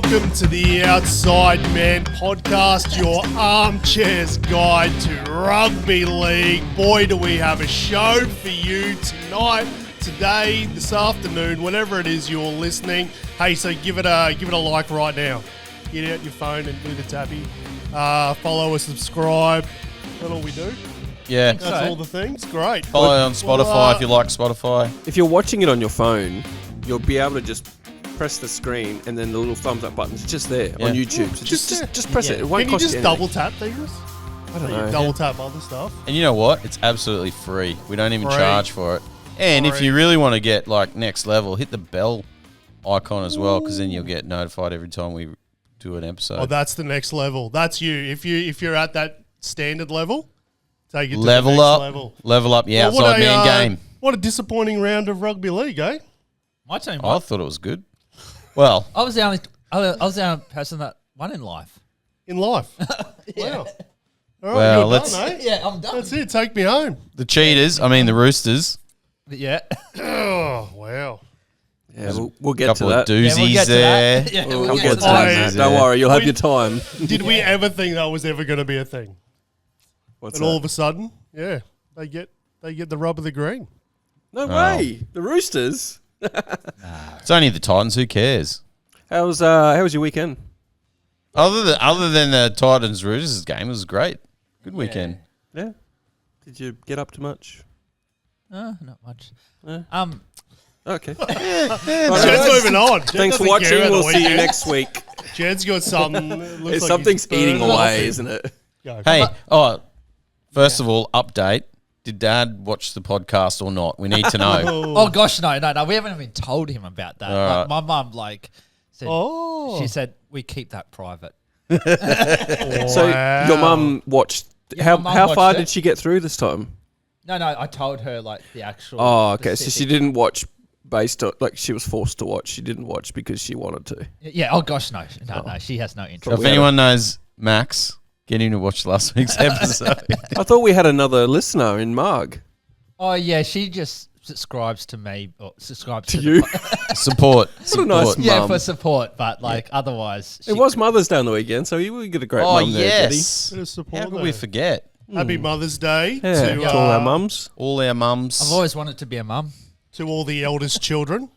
welcome to the Outside Man podcast, your armchair's guide to rugby league. Boy, do we have a show for you tonight, today, this afternoon, whenever it is you're listening. Hey, so give it a like right now. Get out your phone and do the tappy. Follow us, subscribe. That's all we do. Yeah. That's all the things. Great. Follow on Spotify if you like Spotify. If you're watching it on your phone, you'll be able to just press the screen and then the little thumbs up button's just there on YouTube. So just press it. It won't Can you cost just anything. double tap things? I don't know. Double tap other stuff. And you know what? It's absolutely free. We don't even Free. charge for it. And if Free. you really want to get like next level, hit the bell icon as well, because then you'll get notified every time we do an episode. Oh, that's the next level. That's you. If you're at that standard level, take it to level the next up. level. Level up. Yeah, Well, outside man game. What a disappointing round of rugby league, eh? My team. I thought it was good. Well, I was the only person that won in life. In life. Yeah. Wow. All right, Well, you're let's- done, eh? Yeah, I'm done. That's it. Take me home. the cheaters, the Roosters, Yeah. Oh, wow. Yeah, we'll get to couple of that. doozies there. Yeah, We'll we'll get get to to that, that. Matt. Don't worry, you'll have We- your time. Did we ever think that was ever going to be a thing? What's And all that? of a sudden, yeah, they get the rub of the green. No way. The Roosters. It's only the Titans. Who cares? How was your weekend? Other than the Titans Roosters game, it was great. Good weekend. Yeah. Did you get up to much? Not much. Yeah. Jed's Okay. moving on. Jed Thanks for doesn't watching. care about We'll the see you weekend. next week. Jed's got something. It looks like Something's he's eating burning away, off. isn't it? Go. Hey, first of all, update. Did Dad watch the podcast or not? We need to know. Oh gosh, no. We haven't even told him about that. All right. My mum said. Oh. She said we keep that private. So your mum watched. Yeah, my mum How far watched it. did she get through this time? No. I told her like the actual. Oh, okay. So she specific- didn't watch based on she was forced to watch. She didn't watch because she wanted to. Yeah. Oh gosh, no. No. She has no So interest. if anyone knows Max, get him to watch last week's episode. I thought we had another listener in Marg. Oh yeah, she just subscribes to me or subscribes To to you? Support. What a nice Support. Yeah, Mum. for support, but otherwise, It was Mother's Day on the weekend, so you get a great Oh, mum there, yes. Bit of support How could there. we forget? Happy Mother's Day Yeah, to, to all our mums. All our mums. I've always wanted to be a mum. to all the eldest children.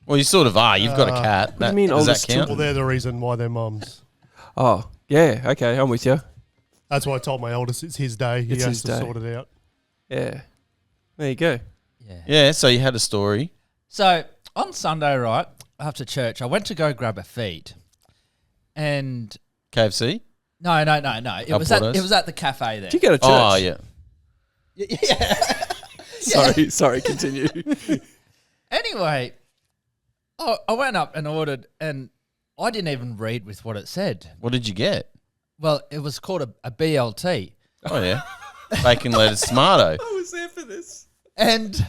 Well, you sort of are. You've got a cat. do you mean does that oldest count? Well, they're the reason why they're mums. Oh, yeah. Okay, I'm with you. That's why I told my eldest it's his day. He It's has his to day. sort it out. Yeah. There you go. Yeah. Yeah, so you had a story. So on Sunday, right after church, I went to go grab a feed, and KFC? no. It was at the cafe there. Did you get a church? Oh, yeah. Yeah. Sorry, continue. Anyway, I went up and ordered, and I didn't even read with what it said. What did you get? Well, it was called a BLT, Oh, yeah. Bacon, lettuce, tomato. I was there for this. and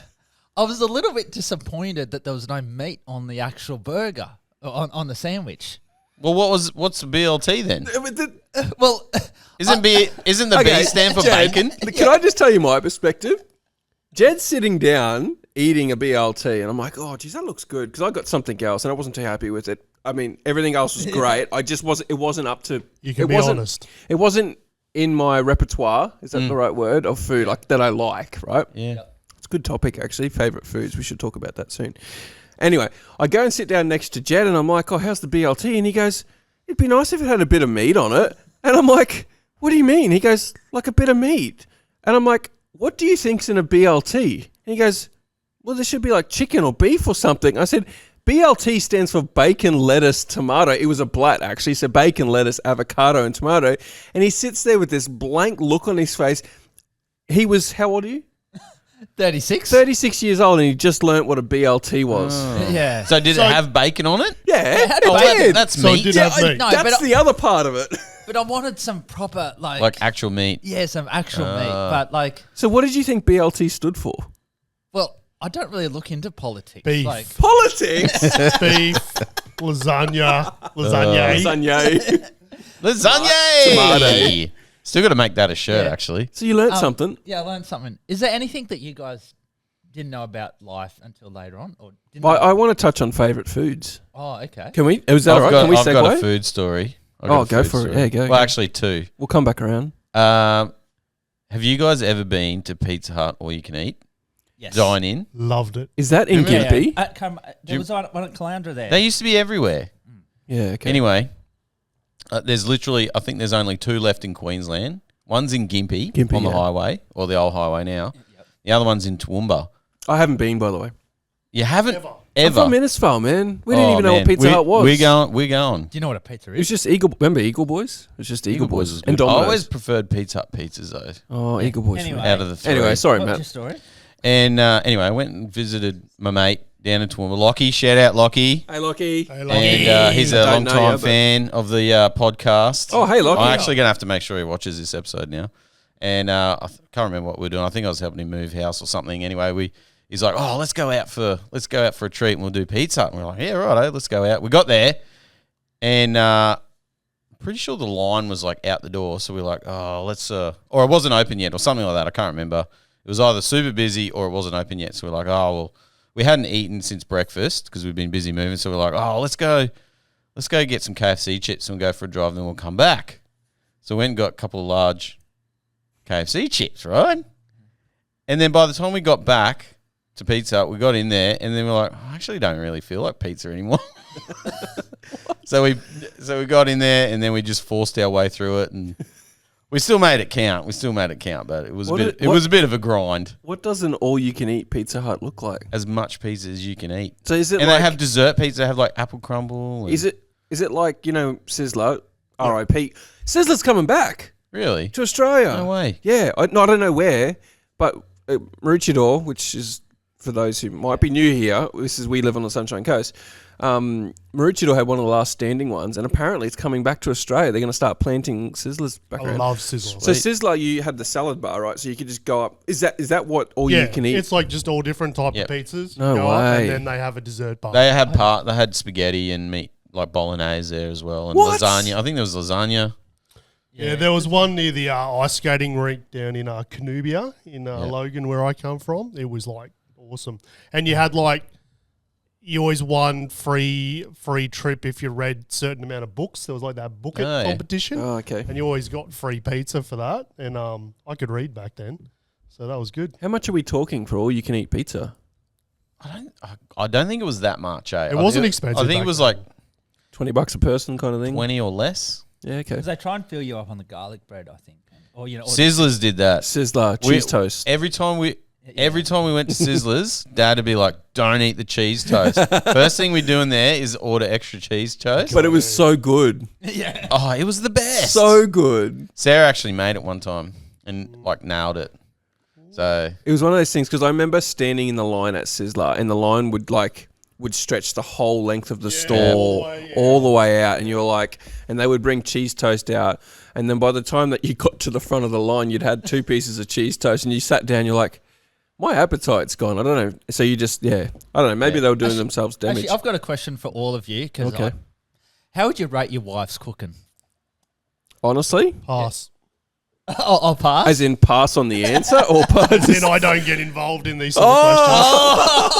I was a little bit disappointed that there was no meat on the actual burger on the sandwich. Well, what's the BLT then? Well, Isn't the B stand for Jed, bacon? Can I just tell you my perspective? Jed's sitting down eating a BLT, and I'm like, oh, geez, that looks good. Because I got something else, and I wasn't too happy with it. I mean, everything else was great. I just wasn't. It wasn't up to. You can it be wasn't, honest. It wasn't in my repertoire. Is that the right word of food like that I like? Right. Yeah. It's a good topic, actually. Favorite foods. We should talk about that soon. Anyway, I go and sit down next to Jed, and I'm like, oh, how's the BLT? And he goes, it'd be nice if it had a bit of meat on it. And I'm like, what do you mean? He goes, like a bit of meat. And I'm like, what do you think's in a BLT? And he goes, well, there should be like chicken or beef or something. I said, BLT stands for bacon, lettuce, tomato. It was a blat, actually. So bacon, lettuce, avocado, and tomato. And he sits there with this blank look on his face. He was, how old are you? 36. 36 years old, and he just learnt what a BLT was. Yeah. So did it have bacon on it? Yeah, how do it bacon- did. That's So meat. it did Yeah, have meat. No, that's but the other part of it. But I wanted some proper Like actual meat. yeah, some actual meat. But So what did you think BLT stood for? well, I don't really look into politics. Beef. Like, Politics. Beef, lasagna. Lasagna. Lasagna! Tomato. Still got to make that a shirt, Yeah. actually. So you learnt something. yeah, I learned something. Is there anything that you guys didn't know about life until later on, or didn't? I want to touch on favourite foods. Oh, okay. Can we? Is that all right? Can we I've got a segue? food story. Oh, go for it. Yeah, go. Well, actually, two. We'll come back around. Have you guys ever been to Pizza Hut all you can eat? Yes. Dine in? Loved it. Is that in Remember- Gympie? There was one at Caloundra there. They used to be everywhere. Yeah, okay. Anyway, there's literally, I think there's only 2 left in Queensland. One's in Gympie on the highway, or the old highway now. Yep. The other one's in Toowoomba. I haven't been, by the way. You haven't Ever. I'm from Innisfail, man. We didn't even know what Pizza Hut was. We're going. Do you know what a pizza It was is? just Eagle. Remember Eagle Boys? It was just Eagle Boys. was And good. I Domino's. always preferred Pizza Hut pizzas though. Oh, Eagle Boys. Anyway. man. Out of the 3. Anyway, sorry, What's Matt. your story? And anyway, I went and visited my mate down in Toowoomba. Lockie, shout out Lockie. Hey, Lockie. And he's a I don't long know time you, but- fan of the podcast. Oh, hey, Lockie. I'm actually going to have to make sure he watches this episode now. And I can't remember what we were doing. I think I was helping him move house or something. Anyway, he's like, "Oh, let's go out for a treat and we'll do pizza." And we're like, "Yeah, right, let's go out." We got there, and pretty sure the line was like out the door. So we're like, "Oh, let's," or it wasn't open yet, or something like that. I can't remember. It was either super busy or it wasn't open yet. So we're like, "Oh, well, we hadn't eaten since breakfast because we've been busy moving." So we're like, "Oh, let's go get some KFC chips and we'll go for a drive, and then we'll come back." So we went and got a couple of large KFC chips, right? And then by the time we got back to Pizza Hut, we got in there, and then we're like, I actually don't really feel like pizza anymore. So we got in there, and then we just forced our way through it, and we still made it count. But it was a bit of a grind. What does an all-you-can-eat Pizza Hut look like? As much pizza as you can eat. So is it And like, they have dessert pizza. They have like apple crumble. And is it like, Sizzler, R.I.P. Sizzler's coming back really? to Australia. No way. Yeah, I don't know where, but Maroochydore, which is for those who might be new here, we live on the Sunshine Coast. Maroochydore had one of the last standing ones, and apparently it's coming back to Australia. They're going to start planting Sizzlers back I around. love Sizzler. So Sizzler, you had the salad bar, right? So you could just go up. Is that what all you can eat? It's like just all different type Yep. of pizzas. No You go up way. and then they have a dessert bar. They had spaghetti and meat, like bolognese there as well, and What? lasagna. I think there was lasagna. Yeah, there was one near the ice skating rink down in Canubia in Logan, where I come from. It was like awesome, and you had you always won free trip if you read certain amount of books. There was like that book competition, Oh, okay. and you always got free pizza for that. And I could read back then, so that was good. How much are we talking for all you can eat pizza? I don't think it was that much. It wasn't expensive I think it back was then. like $20 a person kind of thing? 20 or less. Yeah, okay. Because they try and fill you up on the garlic bread, I think. Or, Sizzlers did that. Sizzler, cheese toast. Every time we went to Sizzlers, Dad would be like, "Don't eat the cheese toast." First thing we do in there is order extra cheese toast. But it was so good. yeah. Oh, it was the best. So good. Sarah actually made it one time and nailed it. So It was one of those things because I remember standing in the line at Sizzler and the line would stretch the whole length of the store all the way out, and you're like, and they would bring cheese toast out, and then by the time that you got to the front of the line, you'd had 2 pieces of cheese toast, and you sat down, you're like, my appetite's gone. I don't know. So you just, I don't know. Maybe they were doing themselves damage. Actually, I've got a question for all of you. Okay. How would you rate your wife's cooking? Honestly, Pass. I'll pass. as in pass on the answer, or pass? Then I don't get involved in these sort of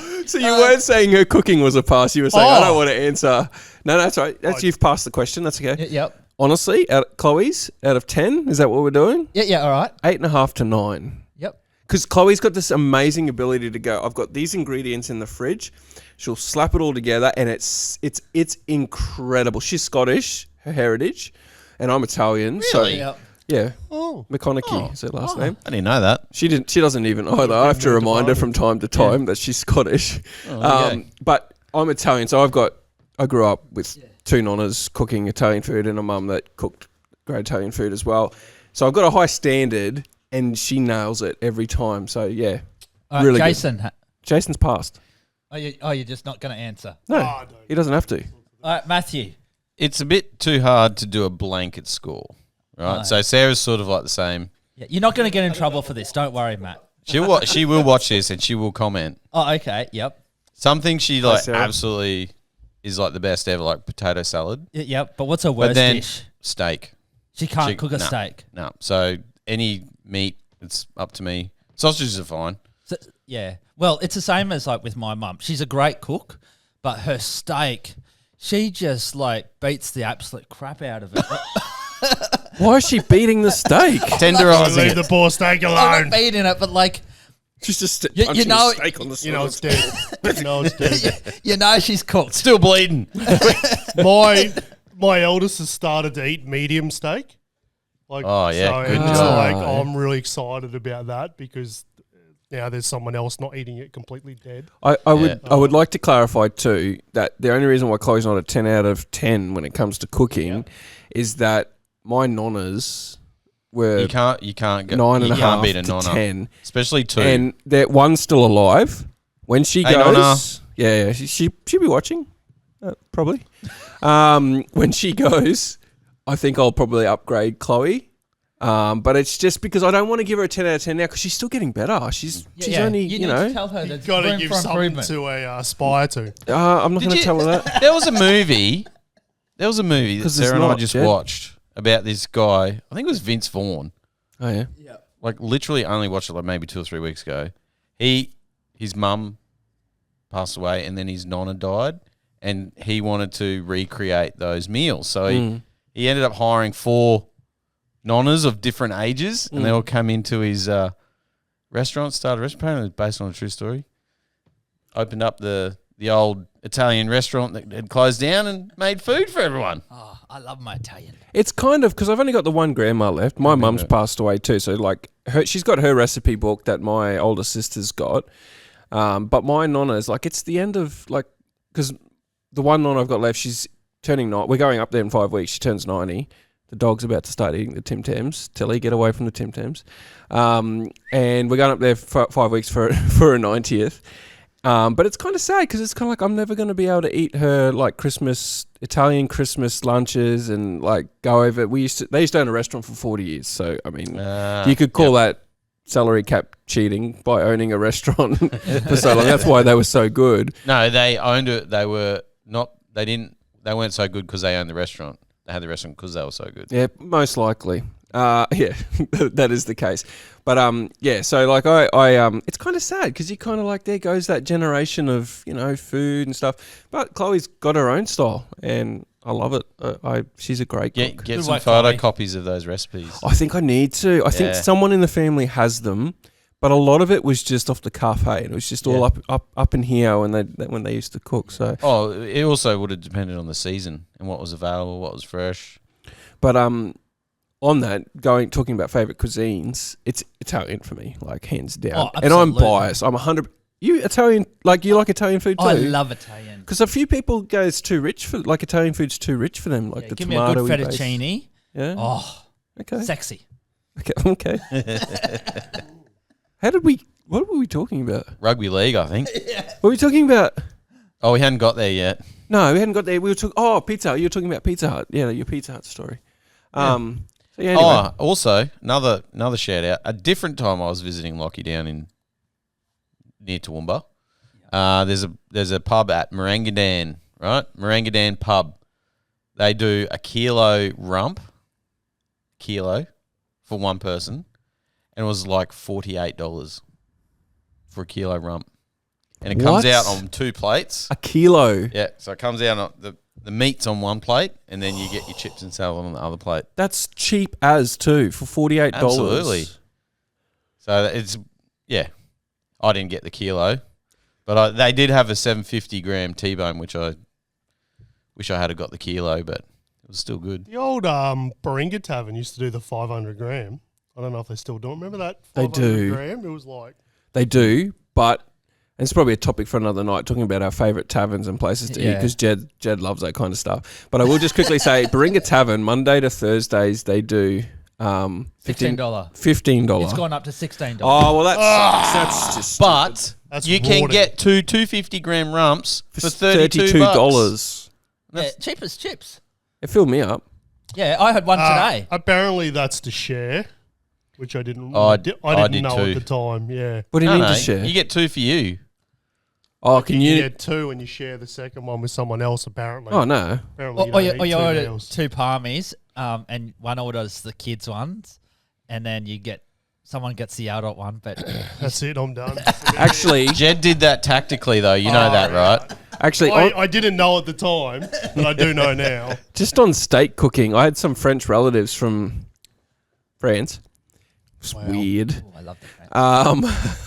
questions. So you weren't saying her cooking was a pass. You were saying I don't Oh. want to answer. No, that's right. You've passed the question. That's okay. Yep. Honestly, Chloe's out of 10, is that what we're doing? Yeah, all right. 8.5 to 9. Yep. Because Chloe's got this amazing ability to go, I've got these ingredients in the fridge. She'll slap it all together, and it's incredible. She's Scottish, her heritage, and I'm Italian. So Yep. yeah, Oh. McConaughey is her last name. I didn't know that. She doesn't even either. I have to remind her from time to time that she's Scottish. okay. But I'm Italian, so I grew up with 2 nonnas cooking Italian food and a mum that cooked great Italian food as well. So I've got a high standard, and she nails it every time. So yeah, All right, really good. Jason. Jason's passed. You're just not going to answer. No, I don't. he doesn't have to. All right, Matthew. It's a bit too hard to do a blanket score, right? No. So Sarah's sort of like the same. Yeah, you're not going to get in trouble for this. Don't worry, Matt. She will watch this and she will comment. Oh, okay. Yep. Something she Sarah. absolutely is like the best ever, like potato salad. Yep. But what's her But worst then dish? steak. She can't cook a steak. No. So any meat, it's up to me. Sausages are fine. Yeah. Well, it's the same as like with my mum. She's a great cook, but her steak, she just like beats the absolute crap out of it. Why is she beating the steak? Tenderising Leave it. the poor steak I'm alone. not beating it, but like, She's just You punching know- the steak on the You know it's side. dead. You know it's dead. you know she's cooked. Still bleeding. My eldest has started to eat medium steak. Like, Oh, yeah, so good it's job. like Ah. I'm really excited about that because now there's someone else not eating it completely dead. I Yeah. would like to clarify too that the only reason why Chloe's not a 10 out of 10 when it comes to cooking is that my nonnas were You can't go. 9.5 you can't beat a to nonna, 10, especially 2. and that one's still alive. When she Hey, goes, yeah, she'll be watching, probably. When she goes, I think I'll probably upgrade Chloe. But it's just because I don't want to give her a 10 out of 10 now because she's still getting better. She's only, you you need know. to tell her there's Got to room give for something improvement. to aspire to. I'm not going to tell her that. There was a movie. That 'Cause there's Sarah and I not, just Jed. watched about this guy. I think it was Vince Vaughn. Oh, yeah. Like literally only watched it like maybe 2 or 3 weeks ago. His mum passed away and then his nonna died and he wanted to recreate those meals. So he ended up hiring 4 nonnas of different ages and they all come into his restaurant, started a restaurant. Apparently it was based on a true story. Opened up the old Italian restaurant that had closed down and made food for everyone. Oh, I love my Italian. It's kind of because I've only got the one grandma left. My mum's passed away too, so like she's got her recipe book that my older sister's got. But my nonna's like it's the end of like because the one nonna I've got left, she's turning 9. We're going up there in 5 weeks. She turns 90. The dog's about to start eating the Tim Tams. Tilly, get away from the Tim Tams. And we're going up there for 5 weeks for her 90th. But it's kind of sad because it's kind of like I'm never going to be able to eat her like Italian Christmas lunches and like go over. They used to own a restaurant for 40 years. So, I mean, you could call that salary cap cheating by owning a restaurant for so long. That's why they were so good. No, they owned it. They weren't so good because they owned the restaurant. They had the restaurant because they were so good. Yeah, most likely. Yeah, that is the case. But yeah, so like I it's kind of sad because you kind of like there goes that generation of food and stuff. But Chloe's got her own style, and I love it. She's a great cook. Get Good some work, photo Chloe. copies of those recipes. I think I need to. I think someone in the family has them, but a lot of it was just off the cuff. Hey, it was just all up in here when they used to cook. So, It also would have depended on the season and what was available, what was fresh. but on that, talking about favorite cuisines, it's Italian for me, like hands down. Oh, and I'm absolutely. biased. I'm 100. You Italian? Like you like Italian food too? I love Italian. Because a few people go, it's too rich for Italian food's too rich for them. Like the give me a tomato. good fettuccine. Yeah. Oh, Okay. sexy. Okay. What were we talking about? Rugby league, I think. What were we talking about? Oh, we hadn't got there yet. No, we hadn't got there. We were talking. Oh, Pizza. You were talking about Pizza Hut. Yeah, your Pizza Hut story. So yeah, anyway. Oh, also another shout out. A different time I was visiting Lockie down near Toowoomba. There's a pub at Marangadan, right? Marangadan pub. They do a kilo rump, for one person, and it was like $48 for a kilo rump, and it comes What? out on 2 plates. A kilo. Yeah, so it comes out on the meat's on one plate, and then you get your chips and salad on the other plate. That's cheap as too for $48. Absolutely. So it's I didn't get the kilo, but they did have a 750 gram T-bone, which I wish I had got the kilo, but it was still good. The old Baringa Tavern used to do the 500 gram. I don't know if they still do it. Remember that? They 500 do. gram? It was like... They do, but and it's probably a topic for another night, talking about our favourite taverns and places to eat, because Jed loves that kind of stuff. But I will just quickly say, Baringa Tavern, Monday to Thursdays, they do $15. $15. It's gone up to $16. Oh, well, that's just But That's you can rewarding. get 250 gram rumps for $32. $32. Yeah, cheap as chips. It filled me up. Yeah, I had one today. Apparently that's to share, which I didn't. Oh, I I didn't did know too. at the time. Yeah. What do you No, mean no, to share? you get 2 for you. Oh, can You you? get 2 and you share the second one with someone else. Apparently. Oh, no. Apparently Or you don't eat 2 order meals. 2 palmies, and one orders the kids' ones, and then you get someone gets the adult one, but That's it. I'm done. Actually, Jed did that tactically, though. You know that, right? actually, I didn't know at the time, but I do know now. just on steak cooking, I had some French relatives from France. It's weird. Ooh, I love that.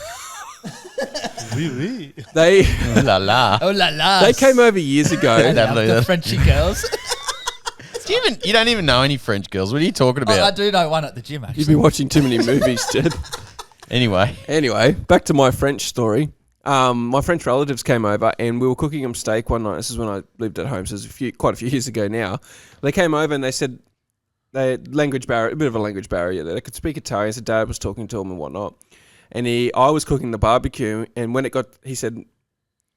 Oui, oui. They Ooh la la. Oh la la! they came over years I ago. love the Frenchy girls. You don't even know any French girls. What are you talking about? I do know one at the gym actually. You've been watching too many movies, Jed. Anyway, Back to my French story. My French relatives came over and we were cooking them steak one night. This is when I lived at home, so it's quite a few years ago now. They came over and they said they had language barrier, a bit of a language barrier there. They could speak Italian, so Dad was talking to them and whatnot. And I was cooking the barbecue, and when he said,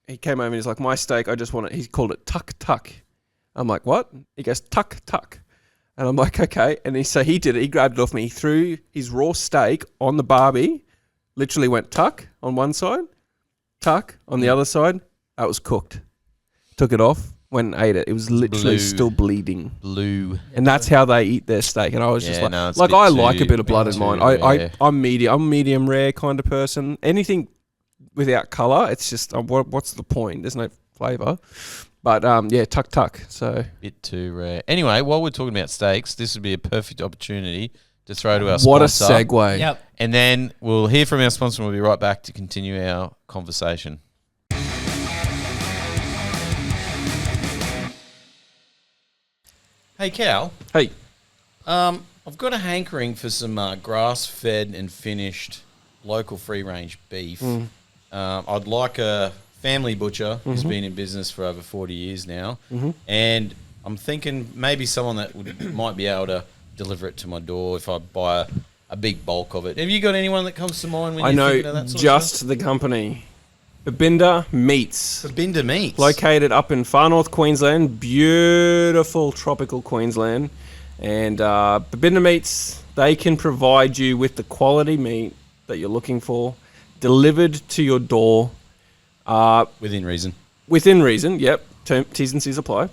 he came over and he's like, my steak, I just want it. He called it tuck tuck. I'm like, what? He goes, tuck tuck. And I'm like, okay. And so he did it. He grabbed it off me. He threw his raw steak on the barbie, literally went tuck on one side, tuck on the other side. That was cooked. Took it off, went and ate it. It was literally still bleeding. blue. And that's how they eat their steak. And I was just Yeah, like, no, it's like a bit I like too- a bit of blood in too mine. rare. I'm medium rare kind of person. Anything without colour, it's just what's the point? There's no flavour. But yeah, tuck. So Bit too rare. Anyway, while we're talking about steaks, this would be a perfect opportunity to throw to our what a sponsor. segue. Yep. And then we'll hear from our sponsor and we'll be right back to continue our conversation. Hey, Cal. Hey, I've got a hankering for some grass-fed and finished local free-range beef. I'd like a family butcher who's been in business for over 40 years now. And I'm thinking maybe someone that might be able to deliver it to my door if I buy a big bulk of it. Have you got anyone that comes to mind when I you're know thinking of that sort of just the company. Babinda Meats. stuff? Binder Meats. Located up in far north Queensland, beautiful tropical Queensland. And Babinda Meats, they can provide you with the quality meat that you're looking for, delivered to your door. Within reason. Within reason, yep. T's and C's apply.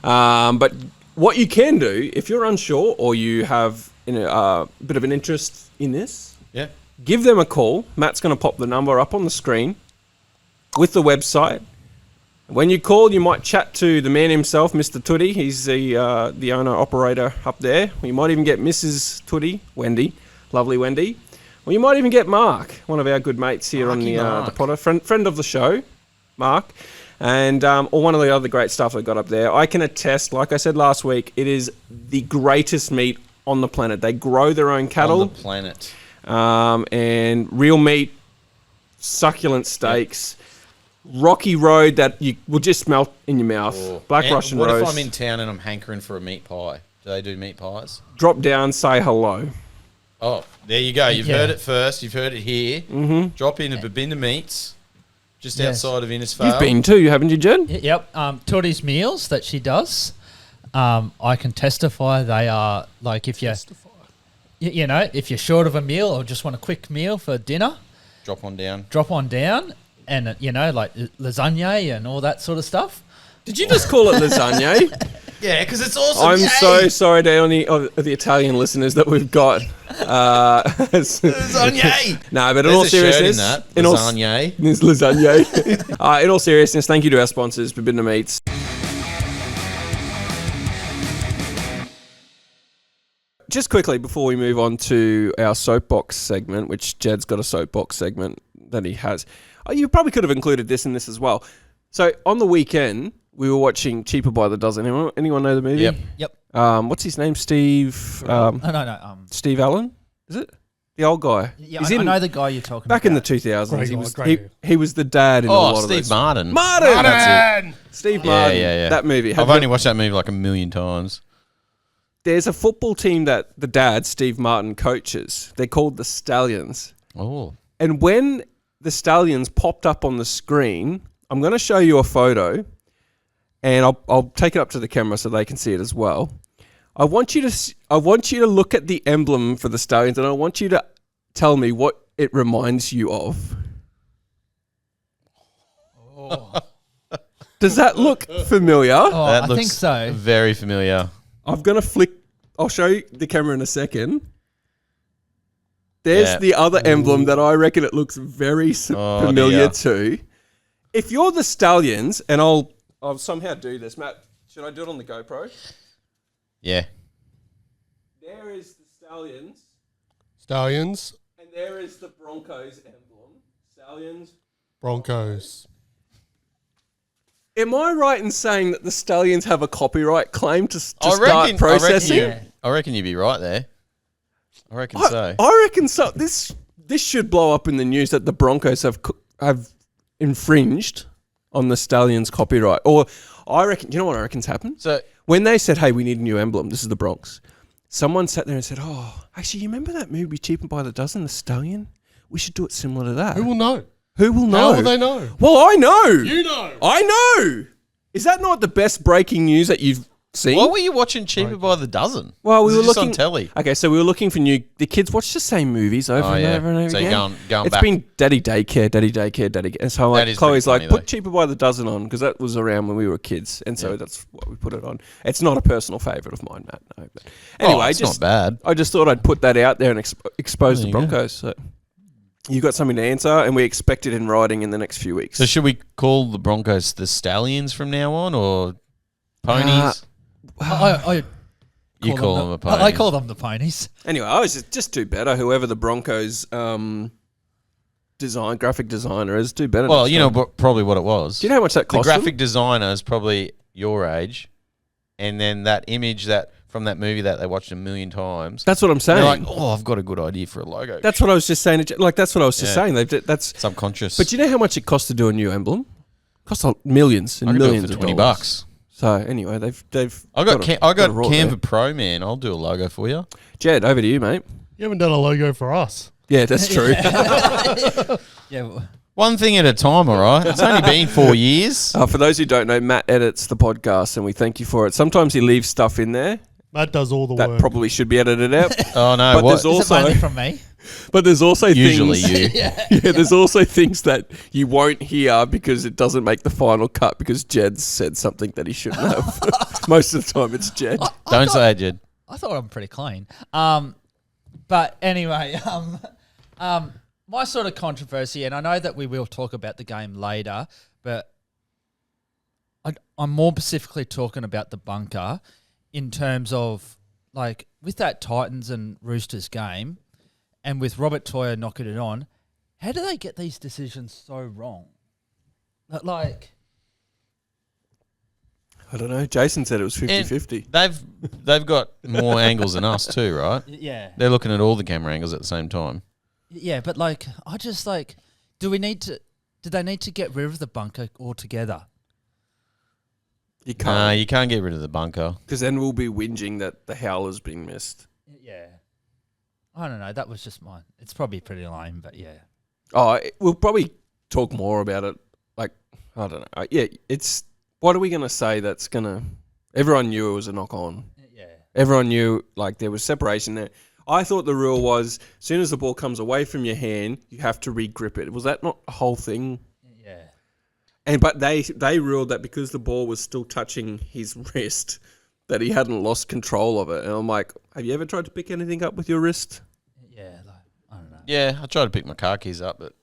But what you can do, if you're unsure or you have a bit of an interest in this, Yeah. give them a call. Matt's going to pop the number up on the screen with the website. When you call, you might chat to the man himself, Mr. Tootie. He's the owner-operator up there. You might even get Mrs. Tootie, Wendy, lovely Wendy. Or you might even get Mark, one of our good mates here on the Potter, friend of the show, Mark. And or one of the other great stuff they got up there. I can attest, like I said last week, it is the greatest meat on the planet. They grow their own cattle. On the planet. And real meat, succulent steaks, rocky road that you will just melt in your mouth. Black And Russian what roast. if I'm in town and I'm hankering for a meat pie? Do they do meat pies? Drop down, say hello. Oh, there you go. You've Yeah. heard it first. You've heard it here. Mm-hmm. Drop in a Babinda Meats, just Yes. outside of Innisfail. You've been too, haven't you, Jen? Yep. Tooty's meals that she does, I can testify they are like if you, you know, if you're short of a meal or just want a quick meal for dinner, Drop on down. drop on down and, you know, like lasagna and all that sort of stuff. Did you just call it lasagna? Yeah, because it's awesome. I'm Yay! so sorry to any of the Italian listeners that we've got. Lasagna. No, but in There's all a shirt seriousness, in that. in all Lasagna. This lasagna. In all seriousness, thank you to our sponsors, Babinda Meats. Just quickly before we move on to our soapbox segment, which Jed's got a soapbox segment that he has. You probably could have included this in this as well. So on the weekend, we were watching Cheaper by the Dozen. Anyone know the movie? Yep. Yep. What's his name? Steve. No. Steve Allen. Is it the old guy? Yeah, He's I in know the guy you're talking back about. in the 2000s. Great He guy, was great he was the dad in a lot of Steve those. Martin. Martin. That's it. Steve Yeah, Martin. yeah. That movie. I've only watched that movie like a million times. There's a football team that the dad, Steve Martin, coaches. They're called the Stallions. Oh. And when the Stallions popped up on the screen, I'm going to show you a photo, and I'll take it up to the camera so they can see it as well. I want you to look at the emblem for the Stallions, and I want you to tell me what it reminds you of. Does that look familiar? Oh, That I looks think so. very familiar. I'm going to flick. I'll show you the camera in a second. There's Yeah. the other emblem that I reckon it looks very familiar dear. to. If you're the Stallions, and I'll somehow do this, Matt. Should I do it on the GoPro? Yeah. There is the Stallions, Stallions, and there is the Broncos emblem. Stallions. Broncos. Am I right in saying that the Stallions have a copyright claim to start processing? I reckon you'd be right there. I reckon so. I reckon so. This should blow up in the news that the Broncos have infringed on the Stallions' copyright. Or I reckon, you know what I reckon's happened? So When they said, hey, we need a new emblem, this is the Bronx, someone sat there and said, oh, actually, you remember that movie Cheaper by the Dozen, The Stallion? We should do it similar to that. Who will know? Who will know? How will they know? Well, I know. You know. I know. Is that not the best breaking news that you've seen? why were you watching Cheaper by the Dozen? Well, we Was were it just looking on telly. Okay, so we were looking for new. The kids watch the same movies over and over and over So again. going It's back. been Daddy Daycare. And so That like, is Chloe's pretty like, funny, put Cheaper by the Dozen on because that was around when we were kids, and so that's what we put it on. It's not a personal favourite of mine, Matt. No, but anyway, it's not bad. I just thought I'd put that out there and expose There the you go. Broncos. So you got something to answer, and we expect it in writing in the next few weeks. So should we call the Broncos the Stallions from now on, or ponies? You call them a pony. I call them the ponies. Anyway, I was just do better. Whoever the Broncos graphic designer is, do better. Well, next you know time. probably what it was. Do you know how much that The cost? graphic designer is probably your age, and then that image that from that movie that they watched a million times. That's what I'm saying. They're like, oh, I've got a good idea for a logo. That's what I was just saying. Like that's what I was just Yeah. saying. That's. subconscious. But do you know how much it costs to do a new emblem? It costs millions and I could do it millions for of $20. dollars. So anyway, they've. I got raw there. Canva Pro, man. I'll do a logo for you. Jed, over to you, mate. You haven't done a logo for us. Yeah, that's true. Yeah. One thing at a time, all right? It's only been 4 years. For those who don't know, Matt edits the podcast, and we thank you for it. Sometimes he leaves stuff in there Matt does all the that work. probably should be edited out. Oh, no. But What? there's Is it also mainly from me? But there's also Usually things, you. yeah, there's also things that you won't hear because it doesn't make the final cut because Jed said something that he shouldn't have. Most of the time, it's Jed. Don't say it, Jed. I thought I'm pretty clean. But anyway, my sort of controversy, and I know that we will talk about the game later, but I'm more specifically talking about the bunker in terms of, like, with that Titans and Roosters game and with Robert Toyer knocking it on, how do they get these decisions so wrong? Like, I don't know. Jason said it was 50-50. They've got more angles than us too, right? yeah. They're looking at all the camera angles at the same time. Yeah, but like, I just like, do they need to get rid of the bunker altogether? You Nah, can't. you can't get rid of the bunker. Because then we'll be whinging that the howler's been missed. Yeah. I don't know. That was just mine. It's probably pretty lame, but yeah. Oh, we'll probably talk more about it. Like, I don't know. Yeah, it's... What are we going to say that's going to... Everyone knew it was a knock-on. Yeah. Everyone knew, like, there was separation there. I thought the rule was, as soon as the ball comes away from your hand, you have to re-grip it. Was that not a whole thing? Yeah. But they ruled that because the ball was still touching his wrist, that he hadn't lost control of it. And I'm like, have you ever tried to pick anything up with your wrist? Yeah. Like, I don't know. Yeah, I tried to pick my car keys up, but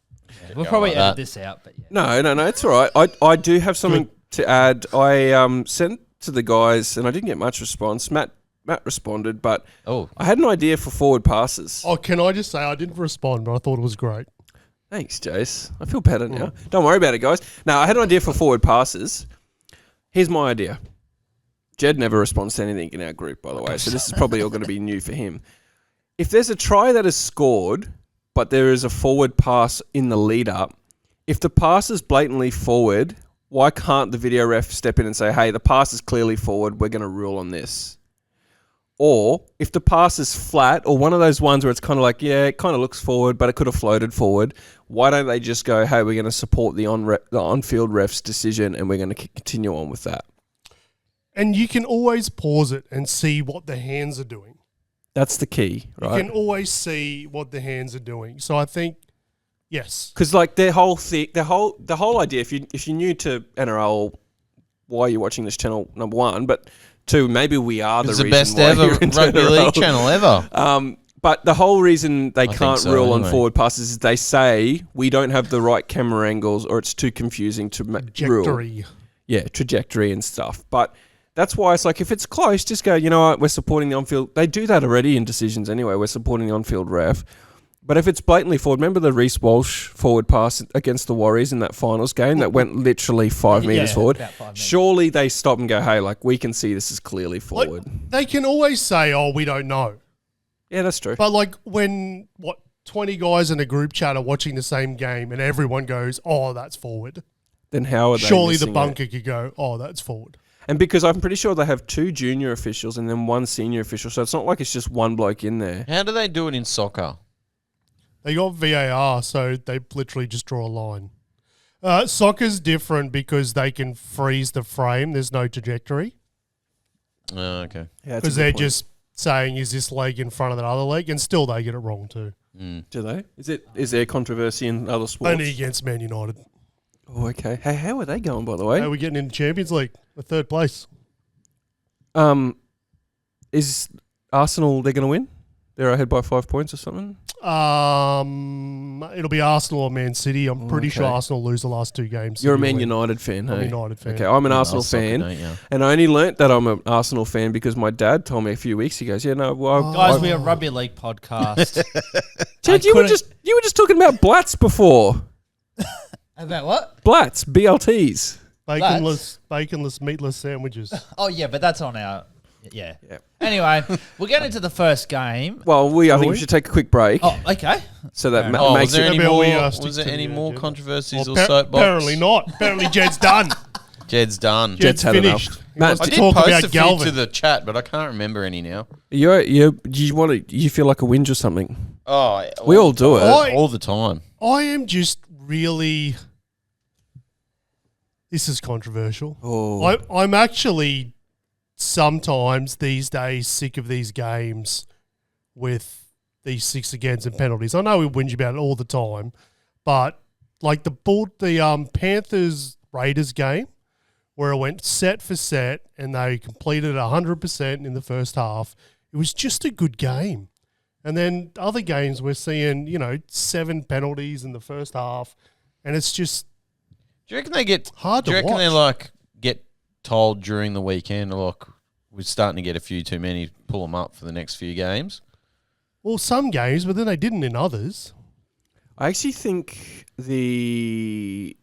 We'll go probably like edit that. this out, but yeah. No, it's all right. I do have something to add. I sent to the guys, and I didn't get much response. Matt responded, but I had an idea for forward passes. Oh, can I just say I didn't respond, but I thought it was great. Thanks, Jace. I feel better now. Don't worry about it, guys. Now, I had an idea for forward passes. Here's my idea. Jed never responds to anything in our group, by the way, so this is probably all going to be new for him. If there's a try that is scored, but there is a forward pass in the lead-up, if the pass is blatantly forward, why can't the video ref step in and say, hey, the pass is clearly forward, we're going to rule on this? Or if the pass is flat, or one of those ones where it's kind of like, yeah, it kind of looks forward, but it could have floated forward, why don't they just go, hey, we're going to support the on-field ref's decision and we're going to continue on with that? And you can always pause it and see what the hands are doing. That's the key, right? You can always see what the hands are doing. So I think, yes. Because like their whole thing, the whole idea, if you're new to NRL, why are you watching this channel? Number one, but two, maybe we are It's the the reason best why ever you're into rugby NRL. league channel ever. But the whole reason they can't so, rule on anyway. forward passes is they say we don't have the right camera angles or it's too confusing to rule. Trajectory. Yeah, trajectory and stuff. But that's why it's like, if it's close, just go, you know what, we're supporting the on-field. They do that already in decisions anyway. We're supporting the on-field ref. But if it's blatantly forward, remember the Reece Walsh forward pass against the Warriors in that finals game that went literally 5 metres forward? About 5 metres. Surely they stop and go, hey, like, we can see this is clearly Like, forward. they can always say, "Oh, we don't know," Yeah, that's true. but like when 20 guys in a group chat are watching the same game and everyone goes, "Oh, that's forward." Then how are they Surely the missing it? bunker could go, "Oh, that's forward." And because I'm pretty sure they have 2 junior officials and then 1 senior official, so it's not like it's just one bloke in there. How do they do it in soccer? They got VAR, so they literally just draw a line. Soccer's different because they can freeze the frame. There's no trajectory Oh, okay. Yeah, because they're just saying, "Is this leg in front of that other leg?" And still, they get it wrong too. Do they? Is there controversy in other sports? Only against Man United. Oh, okay. Hey, how are they going, by the way? Hey, we're getting into Champions League, the 3rd place. Is Arsenal, they're going to win? They're ahead by 5 points or something? It'll be Arsenal or Man City. I'm pretty sure Okay. Arsenal lose the last 2 games. You're a City Man will win. United fan, I'm hey? a United fan. Okay, I'm an You Arsenal love soccer, fan. don't you? And I only learnt that I'm an Arsenal fan because my dad told me a few weeks ago. Yeah, no, well, Guys, we're a rugby league podcast. Jed, I you were couldn't- just talking about Blatz before. About what? Blatz, BLTs. Baconless, meatless sandwiches. Oh, yeah, but that's on our... Yeah. Yeah. Anyway, we'll get into the first game. Well, I think we? we should take a quick break Oh, okay. so that No. Oh, makes was there it. any Maybe more? we, stick Was there to any the more agenda. controversies Well, or soapbox? apparently not. Apparently Jed's done. Jed's done. Jed's had finished. enough. He wants I to did talk post about a few Galvin. to the chat, but I can't remember any now. You feel like a whinge or something? Oh, We all do it. all the time. I am just really... This is controversial. Oh, I'm actually sometimes these days sick of these games with these 6 against and penalties. I know we whinge about it all the time, but like the Panthers Raiders game where it went set for set and they completed 100% in the first half, it was just a good game. And then other games we're seeing, 7 penalties in the first half, and it's just Do you reckon they get hard Do to you reckon they watch. get told during the weekend, like we're starting to get a few too many, pull them up for the next few games? Well, some games, but then they didn't in others. I actually think the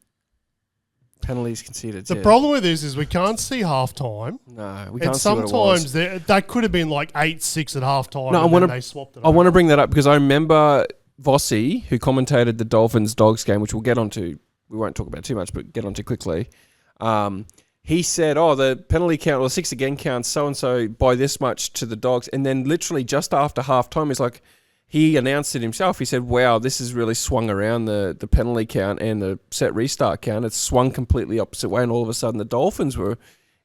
penalties conceded. The problem with this is we can't see halftime. No, we And can't see what it was. sometimes that could have been like 8-6 at halftime. No, I and wanna- then they swapped it. I want to bring that up because I remember Vossi, who commentated the Dolphins-Dogs game, which we'll get onto. We won't talk about too much, but get onto quickly. He said, the penalty count, or 6 again counts so-and-so by this much to the Dogs. And then literally just after halftime, he's like, he announced it himself. He said, wow, this has really swung around the penalty count and the set restart count. It's swung completely opposite way, and all of a sudden the Dolphins were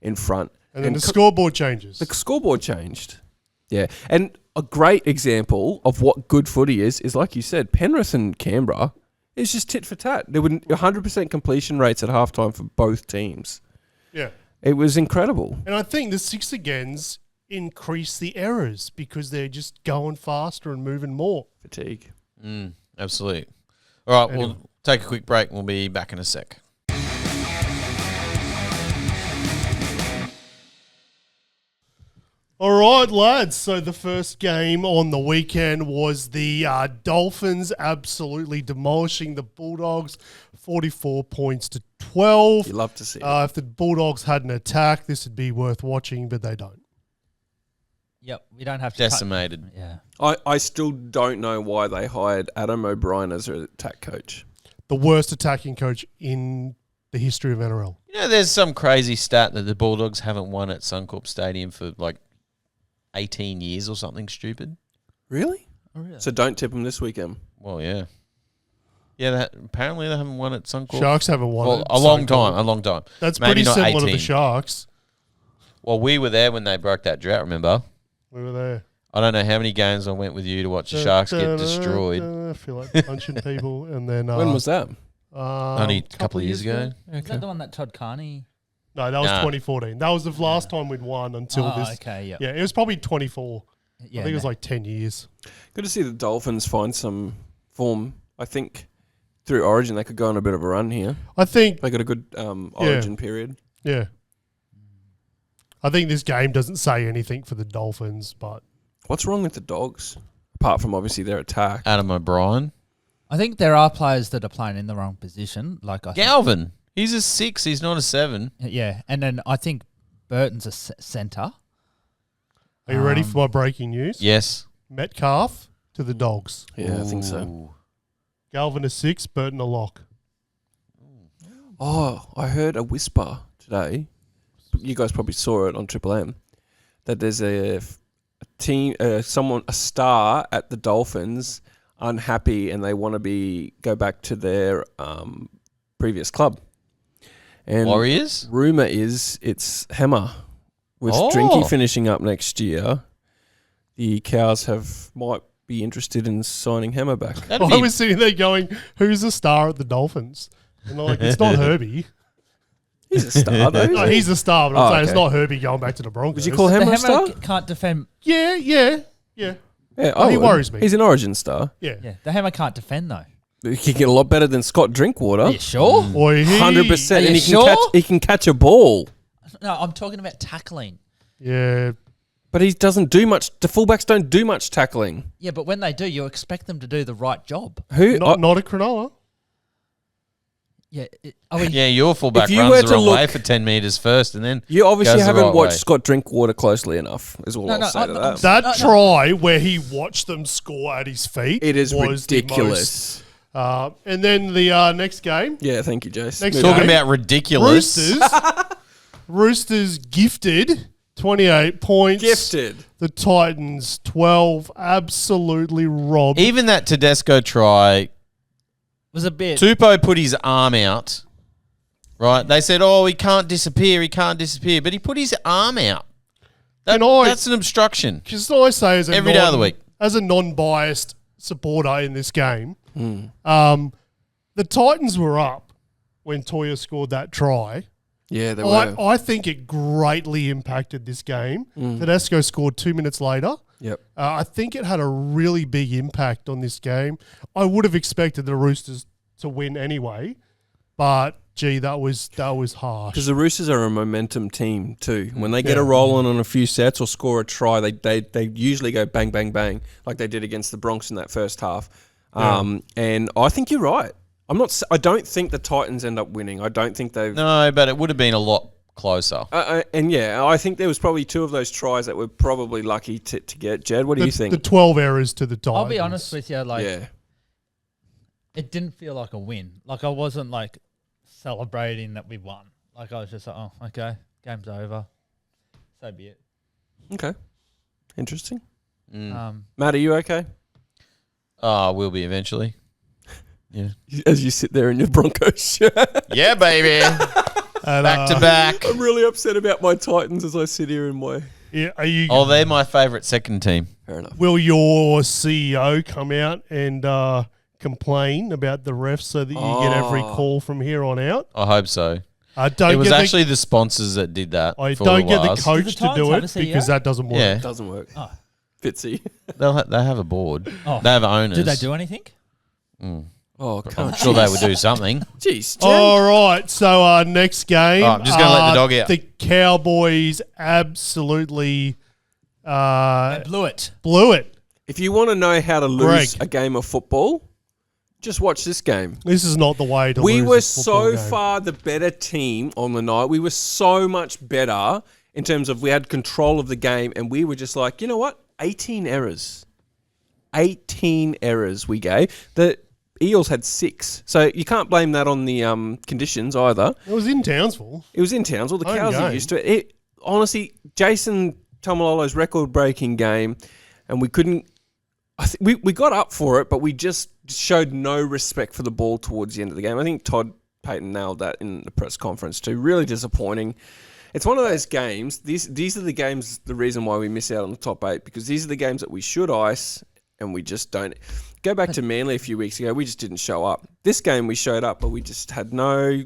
in front. And then the scoreboard changes. The scoreboard changed. Yeah. And a great example of what good footy is like you said, Penrith and Canberra is just tit for tat. There were 100% completion rates at halftime for both teams. Yeah. It was incredible. And I think the 6 agains increase the errors because they're just going faster and moving more. Fatigue. Absolutely. All right, Anyway. we'll take a quick break. We'll be back in a sec. All right, lads. So the first game on the weekend was the Dolphins absolutely demolishing the Bulldogs, 44 points to 12. You love to see it. If the Bulldogs had an attack, this would be worth watching, but they don't. Yep, we don't have to... Decimated. Yeah. I still don't know why they hired Adam O'Brien as their attack coach. The worst attacking coach in the history of NRL. You know, there's some crazy stat that the Bulldogs haven't won at Suncorp Stadium for like 18 years or something stupid. Really? Oh, really? So don't tip them this weekend. Well, yeah. Yeah, apparently they haven't won at Suncorp. Sharks haven't won Well, it, a long so time. That's Maybe pretty not similar to 18. the Sharks. Well, we were there when they broke that drought, remember? We were there. I don't know how many games I went with you to watch the Sharks get destroyed. I feel like punching people. And then When was that? Only a couple of years ago. Is that the one that Todd Carney... No, that was Nah. 2014. That was the last time we'd won until this. okay, yeah. Yeah, it was probably 24. Yeah, I think it was like 10 years. Good to see the Dolphins find some form. I think through Origin they could go on a bit of a run here. I think, They got a good Origin period. yeah. I think this game doesn't say anything for the Dolphins, but What's wrong with the Dogs? Apart from obviously their attack. Adam O'Brien. I think there are players that are playing in the wrong position. Like I think, Galvin. He's a 6. He's not a 7. yeah, and then I think Burton's a centre. are you ready for my breaking news? Yes. Metcalf to the Dogs. Yeah, I think so. Ooh. Galvin a 6, Burton a lock. Oh, I heard a whisper today. You guys probably saw it on Triple M. That there's a team, a star at the Dolphins unhappy, and they want to go back to their previous club. And Warriors? rumor is it's Hammer. With Oh. Drinky finishing up next year, the Cows might be interested in signing Hammer back. That'd I be- was sitting there going, who's the star at the Dolphins? And I'm like, it's not Herbie. He's a star though. No, he's the star, but I'm Oh, saying it's okay. not Herbie going back to the Broncos. Would you call The Hammer a Hammer star? can't defend. Yeah. Yeah, He would. worries me. He's an Origin star. Yeah. Yeah, the Hammer can't defend though. He can get a lot better than Scott Drinkwater. Are you sure? Oi, he- 100%, Are and you he sure? can catch a ball, No, I'm talking about tackling. Yeah. but he doesn't do much. The fullbacks don't do much tackling. Yeah, but when they do, you expect them to do the right job. Who? Not a Cronulla. Yeah. Are we, Yeah, your fullback If you runs were the to wrong look- way for 10 metres first and then You obviously goes the haven't right watched way. Scott Drinkwater closely enough. Is all No, I'll no, say to I'm- that. That No, no. try where he watched them score at his feet It is was the ridiculous. most, and then the next game, Yeah, thank you, Jace. Next Move game. on. Talking about ridiculous. Roosters gifted 28 points. Gifted. The Titans 12, absolutely robbed. Even that Tedesco try, was a bit. Tupou put his arm out, right? They said, oh, he can't disappear, but he put his arm out. That's an obstruction. Because I say as a Every day of the week. as a non-biased supporter in this game, the Titans were up when Toya scored that try. Yeah, they were. I think it greatly impacted this game. Tedesco scored 2 minutes later. Yep. I think it had a really big impact on this game. I would have expected the Roosters to win anyway, but gee, that was harsh. Because the Roosters are a momentum team too. When they get a roll on a few sets or score a try, they usually go bang, bang, bang, like they did against the Bronx in that first half. And I think you're right. I don't think the Titans end up winning. I don't think they've. No, but it would have been a lot closer. And yeah, I think there was probably two of those tries that were probably lucky to get. Jed, what do you think? The 12 errors to the Titans. I'll be honest with you, like Yeah. it didn't feel like a win. Like I wasn't like celebrating that we won. Like I was just like, oh, okay, game's over. So be it. Okay. Interesting. Mm. Matt, are you okay? Will be eventually. Yeah. As you sit there in your Broncos shirt. Yeah, baby. And, Back to back. I'm really upset about my Titans as I sit here in my. Yeah, are you? Oh, they're my favourite second team. Fair enough. Will your CEO come out and complain about the refs so that you get every call from here on out? I hope so. Don't It was get actually the sponsors that did that. I for don't a get the while. coach Does to the Titans do have it a CEO? because that doesn't work. Yeah. It doesn't work. Oh. Fitzy. They have a board. Oh. They have owners. Did they do anything? Oh, I'm sure they would do something. Jeez, Jen. All right, so next game. Oh, I'm just gonna let the dog out. The Cowboys absolutely They blew it. blew it. If you want to know how to lose Greg. a game of football, just watch this game. This is not the way to We lose were a football so game. far the better team on the night. We were so much better in terms of we had control of the game, and we were just like, you know what? 18 errors. 18 errors we gave. The Eels had 6. So you can't blame that on the conditions either. It was in Townsville. It was in Townsville. The Home Cows are game. used to it. Honestly, Jason Tomalolo's record-breaking game, and we couldn't. We got up for it, but we just showed no respect for the ball towards the end of the game. I think Todd Payton nailed that in the press conference too. Really disappointing. It's one of those games. These are the games. The reason why we miss out on the top 8, because these are the games that we should ice, and we just don't. Go back to Manly a few weeks ago. We just didn't show up. This game we showed up, but we just had no.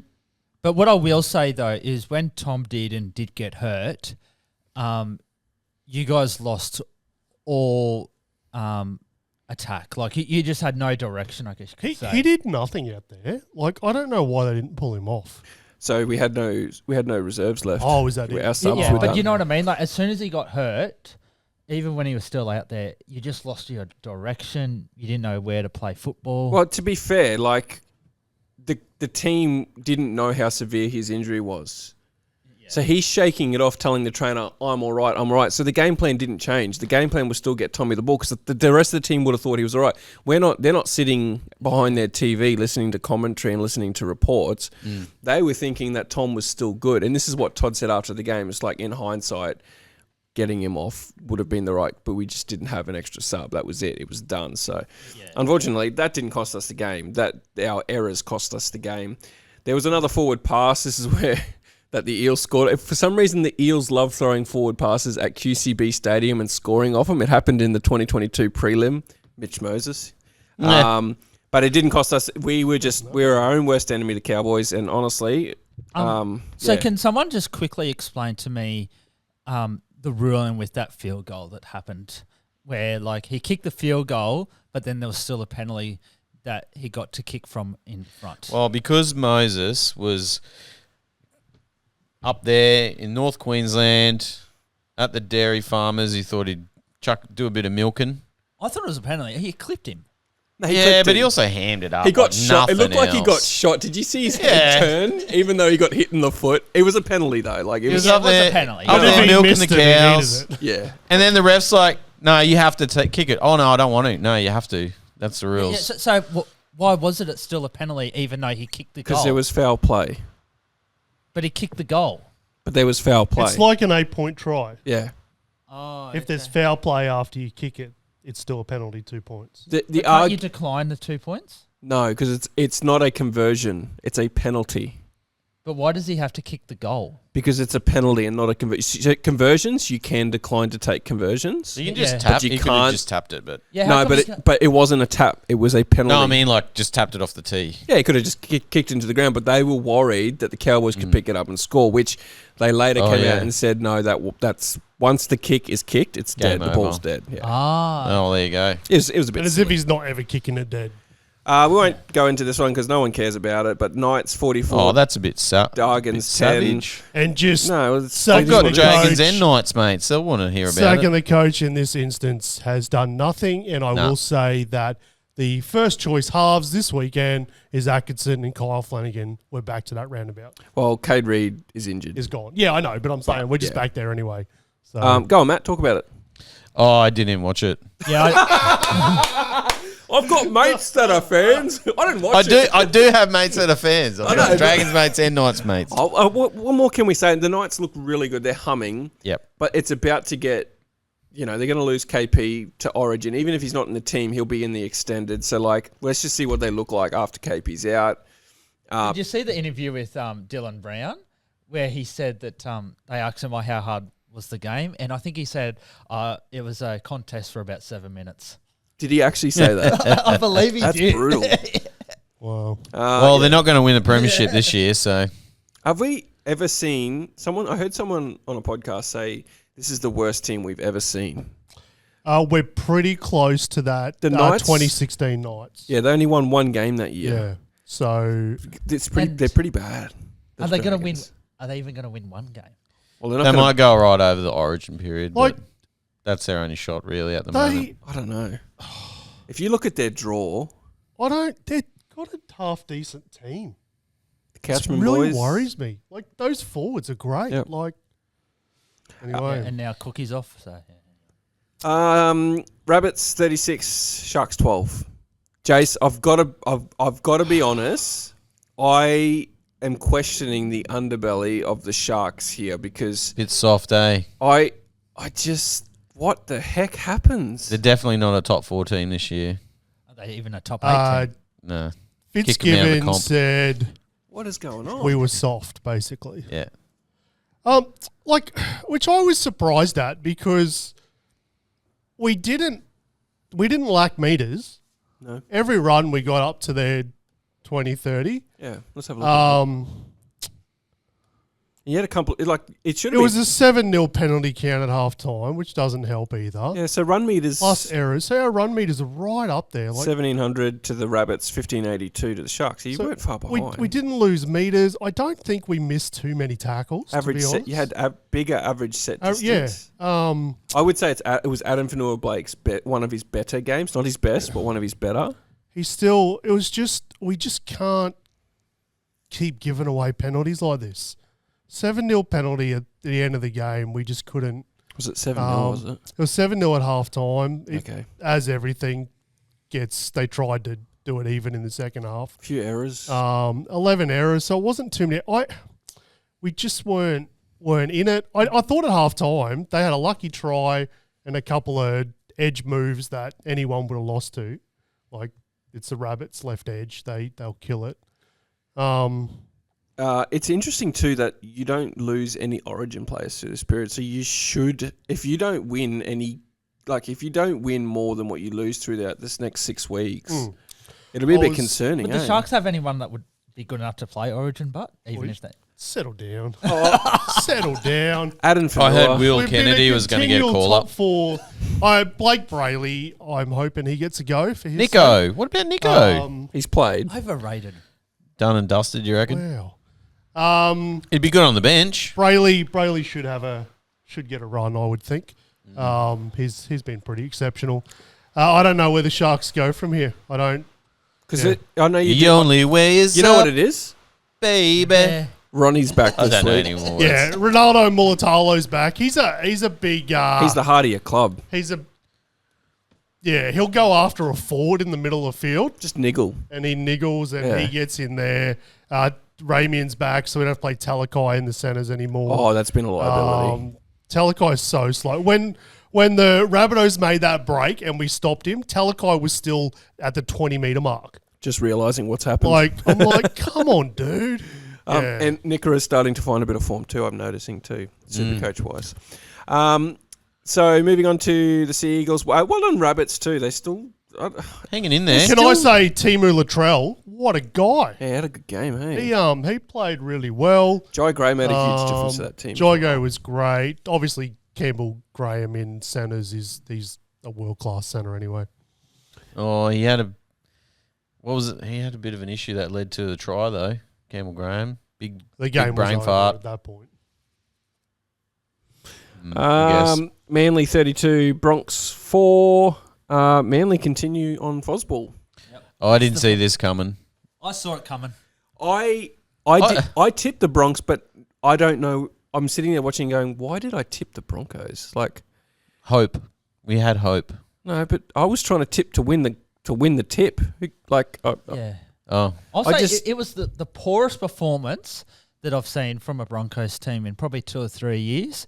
But what I will say though is when Tom Dearden did get hurt, you guys lost all attack. Like you just had no direction, I guess you could say. He did nothing out there. Like, I don't know why they didn't pull him off. So we had no reserves left. Oh, is that it? Our subs Yeah, were but done. you know what I mean? Like, as soon as he got hurt, even when he was still out there, you just lost your direction. You didn't know where to play football. Well, to be fair, like the team didn't know how severe his injury was. So he's shaking it off, telling the trainer, I'm all right, I'm all right. So the game plan didn't change. The game plan was still get Tommy the ball because the rest of the team would have thought he was all right. They're not sitting behind their TV listening to commentary and listening to reports. They were thinking that Tom was still good. And this is what Todd said after the game. It's like, in hindsight, getting him off would have been the right, but we just didn't have an extra sub. That was it. It was done. So unfortunately, that didn't cost us the game. That our errors cost us the game. There was another forward pass. This is where... that the Eels scored. For some reason, the Eels love throwing forward passes at QCB Stadium and scoring off them. It happened in the 2022 prelim, Mitch Moses. But it didn't cost us. We were our own worst enemy, the Cowboys, and honestly... So can someone just quickly explain to me the ruling with that field goal that happened where, like, he kicked the field goal, but then there was still a penalty that he got to kick from in front? Well, because Moses was... up there in North Queensland at the dairy farmers, he thought he'd do a bit of milking. I thought it was a penalty. He clipped him. No, But he also hammed it up. He got like shot. It looked like he got else. shot. Did you see his head turn? Even though he got hit in the foot. It was a penalty, though. Like, it was up it was there, a penalty. up But if there he milking missed the it, he needed cows. it. Yeah. And then the ref's like, no, you have to kick it. Oh, no, I don't want to. No, you have to. That's the Yeah, rules. so why was it still a penalty even though he kicked the goal? Because there was foul play. But he kicked the goal. But there was foul play. It's like an 8-point try. Yeah. Oh, If there's foul play after you kick it, it's still a penalty, 2 points. Can't you decline the 2 points? No, because it's not a conversion. It's a penalty. But why does he have to kick the goal? Because it's a penalty and not a conversion. Conversions, you can decline to take conversions. You can just Yeah. tap. But you He could have can't- just tapped it, but... Yeah, how No, come but he can't- it wasn't a tap. It was a penalty. No, I mean, like, just tapped it off the tee. Yeah, he could have just kicked into the ground, but they were worried that the Cowboys could pick it up and score, which they later Oh, came yeah. out and said, no, that's once the kick is kicked, it's Game dead. The over. ball's dead. Yeah. Oh, there you go. It was a bit And as silly. if he's not ever kicking it dead. We won't go into this one because no one cares about it, but Knights 44, Oh, that's a bit Dragons 10. savage. And just No, it's So I've got the Dragons coach- and Knights, mate. So they'll want to hear about Sagan, it. the coach in this instance, has done nothing. And I No. will say that the first choice halves this weekend is Atkinson and Kyle Flanagan. We're back to that roundabout. Well, Cade Reed is injured. Is gone. Yeah, I know, but I'm saying we're just yeah. back there anyway. So Go on, Matt. Talk about it. Oh, I didn't even watch it. Yeah, I've got mates that are fans. I didn't watch I do have mates that are fans. I've got know, Dragons mates and Knights mates. What more can we say? The Knights look really good. They're humming. Yep. But it's about to get, they're going to lose KP to Origin. Even if he's not in the team, he'll be in the extended. So, let's just see what they look like after KP's out. did you see the interview with Dylan Brown where he said that they asked him how hard was the game? And I think he said it was a contest for about 7 minutes. Did he actually say that? I believe he That's did. brutal. wow. Well, they're not going to win the premiership this year, so Have we ever seen someone? I heard someone on a podcast say this is the worst team we've ever seen. We're pretty close to that. The Knights? 2016 Knights. Yeah, they only won one game that year. Yeah. So It's pretty. And- They're pretty bad. Are The they going to win? Dragons. Are they even going to win one game? Well, they're not they gonna, might go right over the Origin period. Like- But that's their only shot, really, at the moment. they, I don't know. If you look at their draw, they've got a half decent team. the Couchman It really boys worries me. Like those forwards are great. Yep. Like anyway, And now Cookie's off. So yeah. Rabbits 36, Sharks 12. Jace, I've got to be honest. I am questioning the underbelly of the Sharks here because Bit soft, eh? I just what the heck happens? They're definitely not a top 4 team this year. Are they even a top 8 team? No. Kick 'em out of the Fitzgibbon comp. said What is going on? we were soft, basically. Yeah. Which I was surprised at because we didn't lack meters. No. Every run we got up to their 20-30. Yeah, let's have a look. He had a couple. It should It have was been. a 7-0 penalty count at half time, which doesn't help either. Yeah, so run meters. Plus errors. So our run meters are right up there. Like 1,700 to the Rabbits, 1,582 to the Sharks. So you So weren't far behind. we didn't lose meters. I don't think we missed too many tackles. average to be set. honest. You had a bigger average set Yeah. distance. I would say it was Adam Fanua Blake's one of his better games. Not his best, but one of his better. We just can't keep giving away penalties like this. 7-0 penalty at the end of the game. We just couldn't. Was it 7-0, was it? It was 7-0 at half time. Okay. As everything they tried to do it even in the second half. A few errors. 11 errors, so it wasn't too many. We just weren't in it. I thought at half time they had a lucky try and a couple of edge moves that anyone would have lost to. Like, it's the Rabbits left edge. They'll kill it. It's interesting too that you don't lose any Origin players through this period. So you should, if you don't win more than what you lose through this next 6 weeks, it'll be a bit concerning. Would the Sharks have anyone that would be good enough to play Origin? But even if they Settle down. Settle down. Adam Fanua. I heard Will We've been Kennedy a was going to get a continual call top up. four. Blake Brayley, I'm hoping he gets a go for his Nico. What about Nico? sake. He's played. overrated. Done and dusted, you reckon? Wow. He'd be good on the bench. Brayley should get a run, I would think. He's been pretty exceptional. I don't know where the Sharks go from here. I don't. Because I know you The do. only way is You know up, what it is? baby. Yeah. Ronnie's back I this don't know week. anymore. Yeah, Ronaldo Mulatalo's back. He's a big. He's the heart of your club. He'll go after a forward in the middle of the field, Just niggle. and he niggles and he gets in there. Ramian's back, so we don't have to play Talakai in the centres anymore. Oh, that's been a liability. Talakai's so slow. When the Rabbitohs made that break and we stopped him, Talakai was still at the 20-metre mark. Just realising what's happened. I'm like, come on, dude. Yeah. And Nikara's starting to find a bit of form too, I'm noticing too, Supercoach-wise. So moving on to the Sea Eagles. Well done Rabbits too. They still... Hanging in there. Can I say Timu Latrell? What a guy. Yeah, had a good game, hey? He played really well. Jai Gray made a huge difference to that team. Jaigo was great. Obviously, Campbell Graham in centres he's a world-class centre anyway. Oh, he had He had a bit of an issue that led to the try though. Campbell Graham, The big game brain was over fart. at that point. I guess. Manly 32, Bronx 4. Manly continue on FOZBALL. Oh, I didn't see this coming. I saw it coming. I tipped the Bronx, but I don't know. I'm sitting there watching, going, why did I tip the Broncos? Like, Hope. We had hope. no, but I was trying to tip to win the tip. Like, Yeah. Oh, I'll I say just- it was the poorest performance that I've seen from a Broncos team in probably 2 or 3 years.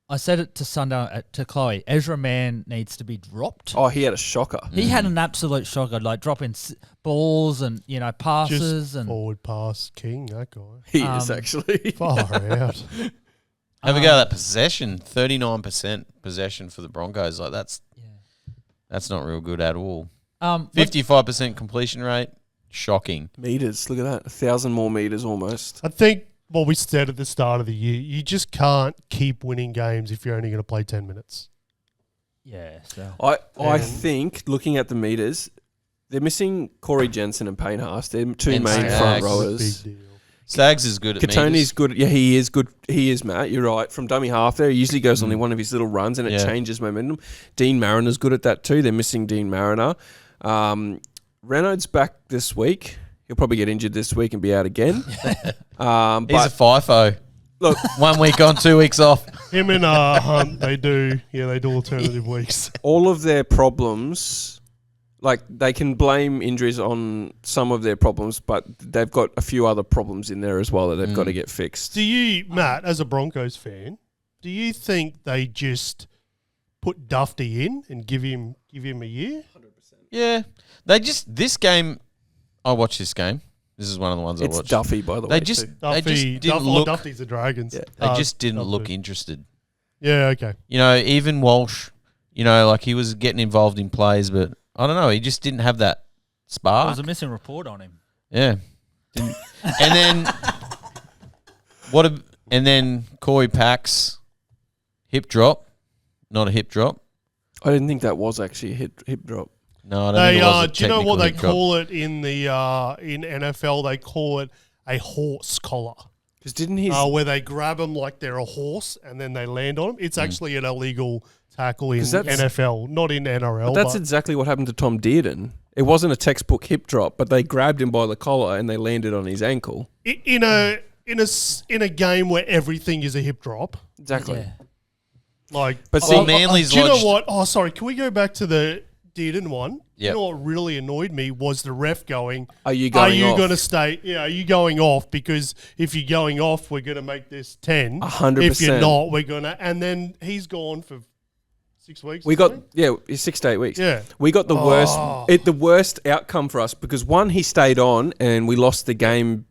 I said it to Sunday to Chloe. Ezra Mann needs to be dropped. oh, he had a shocker. He had an absolute shocker, like dropping balls and passes Just and forward pass king, that guy. He is actually. Far out. have a go at that possession. 39% possession for the Broncos. Like that's not real good at all. 55% completion rate. Shocking. Meters, look at that. 1,000 more meters almost. I think what we said at the start of the year, you just can't keep winning games if you're only going to play 10 minutes. yeah. So I think, looking at the meters, they're missing Corey Jensen and Payne Haas. They're two And main Stags. front Big rowers. deal. Stags is good at Katoni's meters. good. Yeah, he is good. He is, Matt. You're right. From dummy half there, he usually goes on one of his little runs and it Yeah. changes momentum. Dean Mariner's good at that too. They're missing Dean Mariner. Reynolds back this week. He'll probably get injured this week and be out again. He's But a FIFO. look, 1 week on, 2 weeks off. Him and Hunt, they do alternative weeks. all of their problems, like they can blame injuries on some of their problems, but they've got a few other problems in there as well that they've got to get fixed. Do you, Matt, as a Broncos fan, do you think they just put Dufty in and give him a year? Yeah. This game, I watched this game. This is one of the ones I It's watched. Duffy, by the way. They just Duffy, didn't look. Dufty's the Dragons. Yeah. They just didn't Duffy. look interested. Yeah, okay. Even Walsh, like he was getting involved in plays, but I don't know. He just didn't have that there spark. was a missing report on him. Yeah. And then And then Corey Pack's hip drop, not a hip drop. I didn't think that was actually a hip drop. No, I don't think it was a do you know what technical they hip drop. call it in the in NFL? They call it a horse collar. Because didn't his Where they grab them like they're a horse and then they land on them. It's actually an illegal tackle in 'Cause that's- NFL, not in NRL. But that's exactly what happened to Tom Dearden. It wasn't a textbook hip drop, but they grabbed him by the collar and they landed on his ankle. in a game where everything is a hip drop. Exactly. Yeah. Like, But See, Manly's do you know lodged- what? Oh, sorry. Can we go back to the Dearden one? Yep. You know what really annoyed me was the ref going, Are you going off? going to stay? Yeah, are you going off? Because if you're going off, we're going to make this 10. 100%. If you're not, we're going to. And then he's gone for 6 weeks. We or got something? 6 to 8 weeks. Yeah. We got the worst outcome for us because one, he stayed on and we lost the game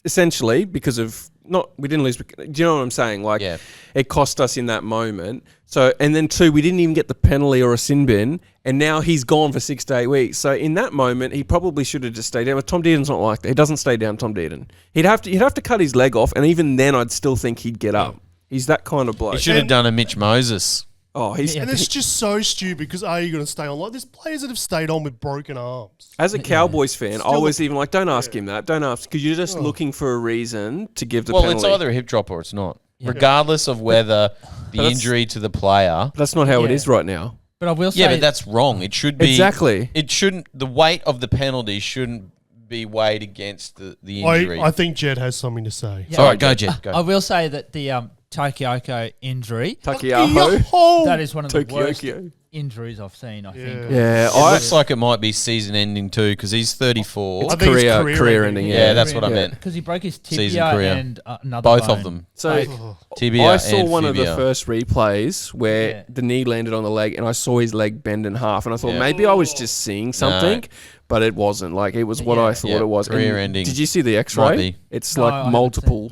essentially because of we didn't lose. Do you know what I'm saying? Like Yeah. it cost us in that moment. So and then two, we didn't even get the penalty or a sin bin, and now he's gone for 6 to 8 weeks. So in that moment, he probably should have just stayed down. But Tom Dearden's not like that. He doesn't stay down. Tom Dearden. You'd have to cut his leg off, and even then, I'd still think he'd get up. He's that kind of bloke. He should have done a Mitch Moses. Oh, he's And it's just so stupid because are you going to stay on? Like, there's players that have stayed on with broken arms. as a Cowboys fan, I Still was even like, don't ask him that. Don't ask because you're just looking for a reason to give the penalty. It's either a hip drop or it's not, regardless of whether the that's- injury to the player. That's not how it Yeah. is right now. But I will say, Yeah, but that's wrong. It should be Exactly. It shouldn't. The weight of the penalty shouldn't be weighed against the injury. I think Jed has something to say. Yeah. All right, go, Jed. Go. I will say that the Tokyo injury, Takiaho. Oh, that is one of the worst Tokyo. injuries I've seen, I think. Yeah, It looks like it might be season ending too because he's 34. It's I think it's career career ending. ending. yeah, that's what I Yeah. meant. Because he broke his Season tibia career. and another Both bone. of them. So Like, Tibia I saw and one of the fibia. first replays where Yeah. the knee landed on the leg, and I saw his leg bend in half, and I thought maybe I was just seeing something, but it wasn't. Like it was what I thought Yeah, it was. career And ending. Did you see the Might X-ray? be. It's No, I like haven't multiple.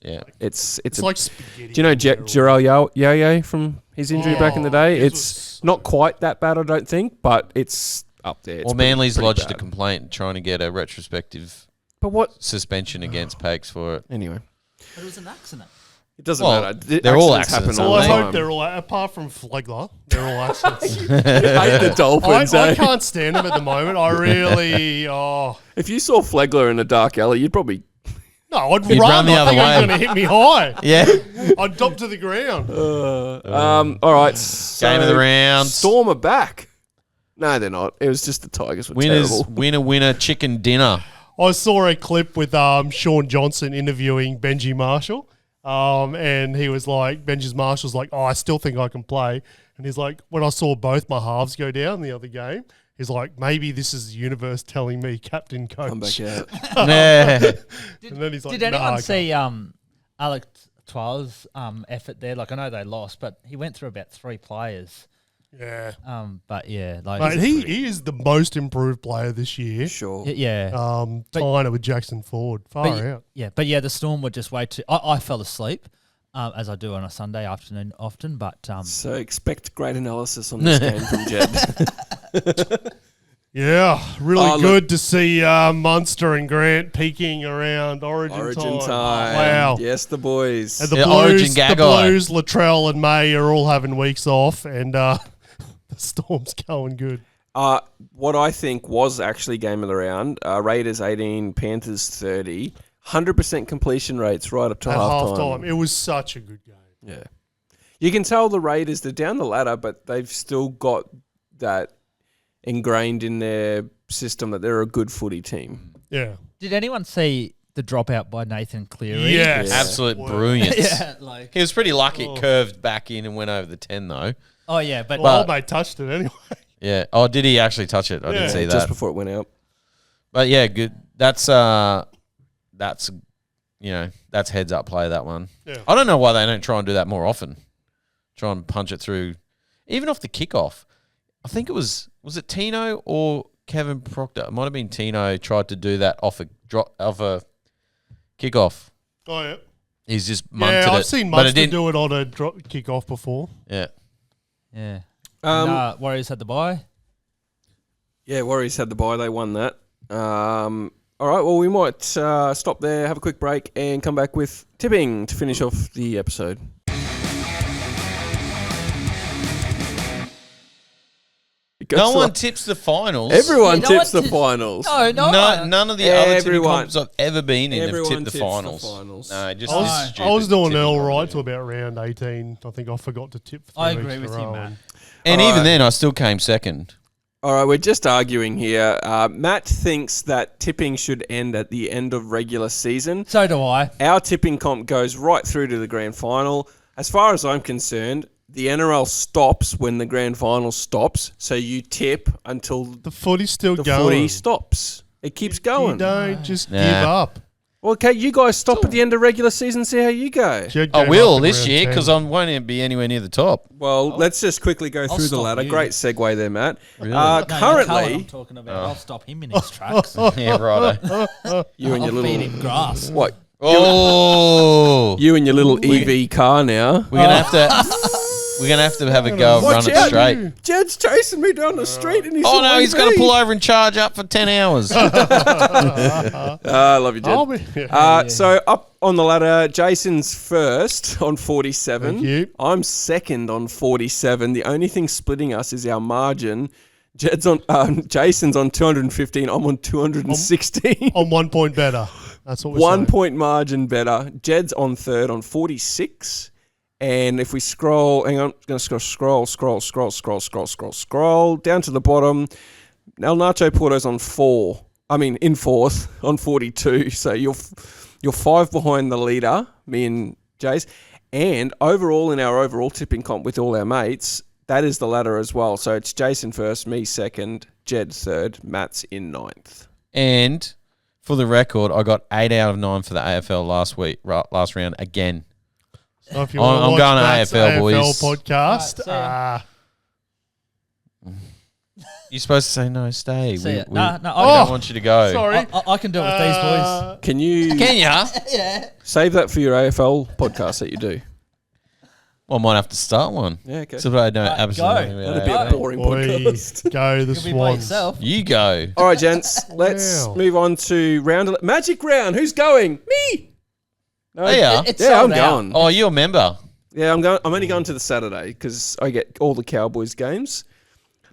Yeah. It's It's like spaghetti. Do you know Jarrell Yo-Yo from his injury back in the day? this It's not quite that bad, I don't think, but it's up there. It's Well, pretty- Manly's pretty lodged a bad. complaint trying to get a retrospective But what? suspension against Pags for it. Anyway, But it was an accident. it doesn't Well, matter. they're all Accidents accidents, happen Well, all I the hope time. they're all, apart from Flegler, they're all accidents. I hate the Dolphins. I eh? can't stand them at the moment. I really, If you saw Flegler in a dark alley, you'd probably. no, I'd You'd run. run the I other think I'm way. going to hit me high. Yeah. I'd drop to the ground. All right. So Game of the round. Storm are back. No, they're not. It was just the Tigers were Winners, terrible. winner, chicken dinner. I saw a clip with Sean Johnson interviewing Benji Marshall, and he was like, Marshall's like, oh, I still think I can play. And he's like, when I saw both my halves go down the other game, he's like, maybe this is the universe telling me captain coach. Come back out. Yeah. And then he's like, Did anyone nah, I see Alex Twal's effort there? Like I know they lost, but he went through about 3 players. Yeah. But yeah, like Mate, he is the most improved player this year. Sure. yeah. But- Tying it with Jackson Ford. Far out. Yeah, the Storm were just way too. I fell asleep, as I do on a Sunday afternoon often. But So expect great analysis on this game from Jed. Yeah, really Oh, look- good to see Munster and Grant peaking around Origin Origin time. time. Wow. Yes, the boys. And the Yeah, Blues, Origin Gagai. Latrell and May are all having weeks off, and the Storm's going good. What I think was actually game of the round, Raiders 18, Panthers 30. 100% completion rates right up to At half halftime, time. it was such a good game. Yeah. You can tell the Raiders, they're down the ladder, but they've still got that ingrained in their system that they're a good footy team. Yeah. did anyone see the dropout by Nathan Cleary? Yes. Yeah. Absolute Wow. brilliance. yeah, like He was pretty lucky. It curved back in and went over the 10 though. oh yeah, but Well, old mate touched it anyway. Yeah. Oh, did he actually touch it? I Yeah. didn't see Just that. before it went out. But yeah, good. That's that's heads up play, that one. Yeah. I don't know why they don't try and do that more often. Try and punch it through, even off the kickoff. I think it was it Tino or Kevin Proctor? It might have been Tino tried to do that off a kickoff. Oh, yeah. He's just munted Yeah, I've it, seen but it Munster didn't. do it on a kick off before. Yeah, yeah. Um, Warriors had the bye. Yeah, Warriors had the bye. They won that. All right, well, we might stop there, have a quick break, and come back with tipping to finish off the episode. No one tips the finals. Everyone Yeah, no tips one the finals. No. None of the other Everyone- tipping comps I've ever been in have everyone tipped the tips the finals. finals. No, just I this was, stupid I was doing tipping all right competition. till about round 18. I think I forgot to tip for 3 I weeks agree in a with you, row. Matt. And All even right. then, I still came second. All right, we're just arguing here. Matt thinks that tipping should end at the end of regular season. So do I. Our tipping comp goes right through to the grand final. As far as I'm concerned, the NRL stops when the grand final stops. So you tip until The footy's still the going. footy stops. It keeps You going. don't just Nah. give up. Well, okay, you guys stop at the end of regular season, see how you go. Jed I gave will up in this round year 10. because I won't be anywhere near the top. Well, let's just quickly go through the stop ladder. you. Great segue there, Matt. Really? No, Cullen I'm Currently, talking about. I'll stop him in his tracks. Yeah, right. you and I'll your feed little him grass. what? Oh, You and your little EV car now. we're gonna have to. We're gonna have to have a go and Watch run it out. straight. Jed's chasing me down the street and he's Oh no, he's got to pull over and charge up for 10 hours. I love you, Jed. I'll be, So up on the ladder, Jason's first on 47. Thank you. I'm second on 47. The only thing splitting us is our margin. Jed's on, Jason's on 215. I'm on 216. I'm 1 point better. That's what we're 1 saying. point margin better. Jed's on third on 46. And if we scroll, hang on, I'm going to scroll down to the bottom. El Nacho Porto's on in fourth on 42. So you're 5 behind the leader, me and Jace. And overall in our overall tipping comp with all our mates, that is the ladder as well. So it's Jason first, me second, Jed third, Matt's in ninth. And for the record, I got 8 out of 9 for the AFL last round again. So if you I'm want to watch going to Matt's AFL, boys. podcast, Right, You're supposed to say no, stay. See ya. We No, don't I want you to go. sorry. I can do it with these boys. Can you Can ya? Yeah. save that for your AFL podcast that you do? Well, I might have to start one. Yeah, okay. So that I know Right, absolutely go. nothing That'd about be a AFL. boring Boy, podcast. go the You'll be by Swans. yourself. You go. All right, gents. Let's Wow. move on to Magic round. Who's going? Me. No, Oh, yeah. It's yeah, I'm sold out. going. Oh, you're a member. Yeah, I'm going. I'm only going to the Saturday because I get all the Cowboys games.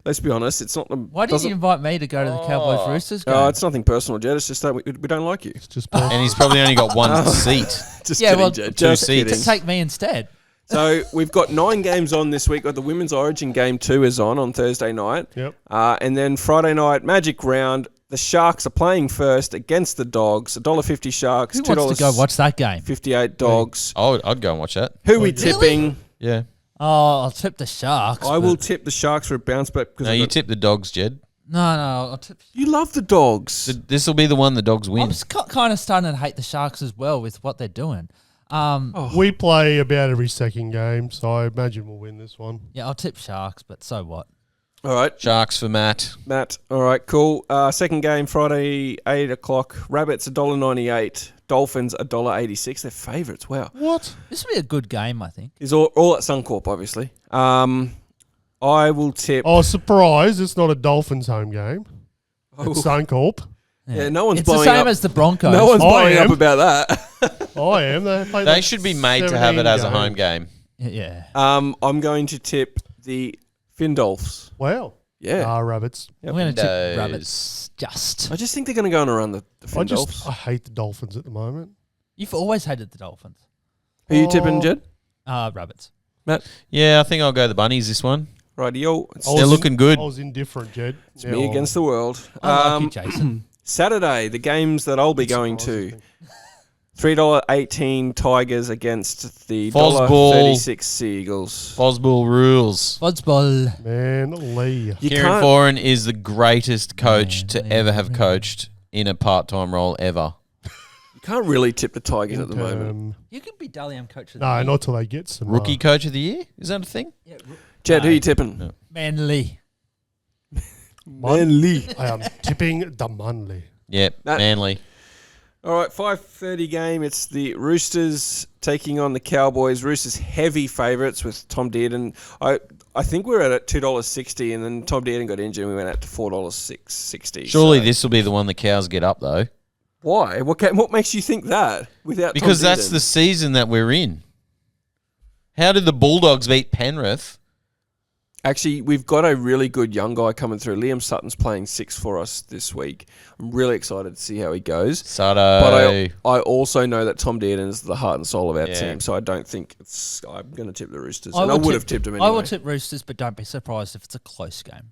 Let's be honest, it's not the. Why didn't you invite me to go to the Cowboys Roosters game? Oh, it's nothing personal, Jed. It's just that we don't like you. It's just And he's probably only got one seat. Just Yeah, kidding, well, Jed. two Just seats. kidding. Take me instead. So we've got 9 games on this week. Got the Women's Origin game 2 is on Thursday night. Yep. And then Friday night, Magic round. The Sharks are playing first against the Dogs. $1.50 Sharks. Who wants to go watch that game? 58 Dogs. I'd go and watch that. Who are we Really? tipping? Yeah. Oh, I'll tip the Sharks. I will but- tip the Sharks for a bounce back because No, you tip the Dogs, Jed. No, I'll tip. you love the Dogs. This will be the one the Dogs I'm win. kind of starting to hate the Sharks as well with what they're doing. We play about every second game, so I imagine we'll win this one. Yeah, I'll tip Sharks, but so what? All right, Sharks for Matt. Matt. All right, cool. Second game Friday, 8 o'clock. Rabbits $1.98. Dolphins $1.86. They're favourites. Wow. What? This will be a good game, I think. Is all at Suncorp, obviously. I will tip. Oh, surprise! It's not a Dolphins home game. Oh, It's Suncorp. yeah, no one's It's the blowing same up. as the Broncos. No one's I blowing up am. about that. I am. They, play They like should be made to have it 17 as a games. home game. Yeah. I'm going to tip the Findolfs. Wow. Yeah. Rabbits. I'm going to tip Windows. Rabbits. Just. I just think they're going to go on around the Findolfs. I hate the Dolphins at the moment. You've always hated the Dolphins. Who you Oh. tipping, Jed? Rabbits. Matt? Yeah, I think I'll go the Bunnies this one. Rightio. They're looking good. I was indifferent, Jed. It's me against the world. I like you, Jason. Saturday, the games that I'll be going to. $3.18 Tigers against the FOZBALL. $1.36 Seagulls. FOZBALL rules. FOZBALL. Man, Lee. You Kieran can't, Foran is the greatest coach to ever have coached in a part-time role ever. you can't really tip the Tigers at the moment. You could be Dally M coach of the No, year. not till they get some Rookie coach of the year? Is that a thing? Yeah, Jed, who No. you tipping? No. Manly. Manly. I am tipping the Manly. Yep, That- Manly. All right, 5:30 game. It's the Roosters taking on the Cowboys. Roosters heavy favourites with Tom Dearden. I think we were at $2.60, and then Tom Dearden got injured, and we went out to $4.60. Surely this will be the one the Cows get up, though. Why? What makes you think that? Without Because Tom that's Dearden? the season that we're in. How did the Bulldogs beat Penrith? Actually, we've got a really good young guy coming through. Liam Sutton's playing 6 for us this week. I'm really excited to see how he goes. Sato. But I also know that Tom Dearden is the heart and soul of our Yeah. team, so I don't think it's. I'm going to tip the Roosters, I and I would would tip- have tipped him anyway. I will tip Roosters, but don't be surprised if it's a close game.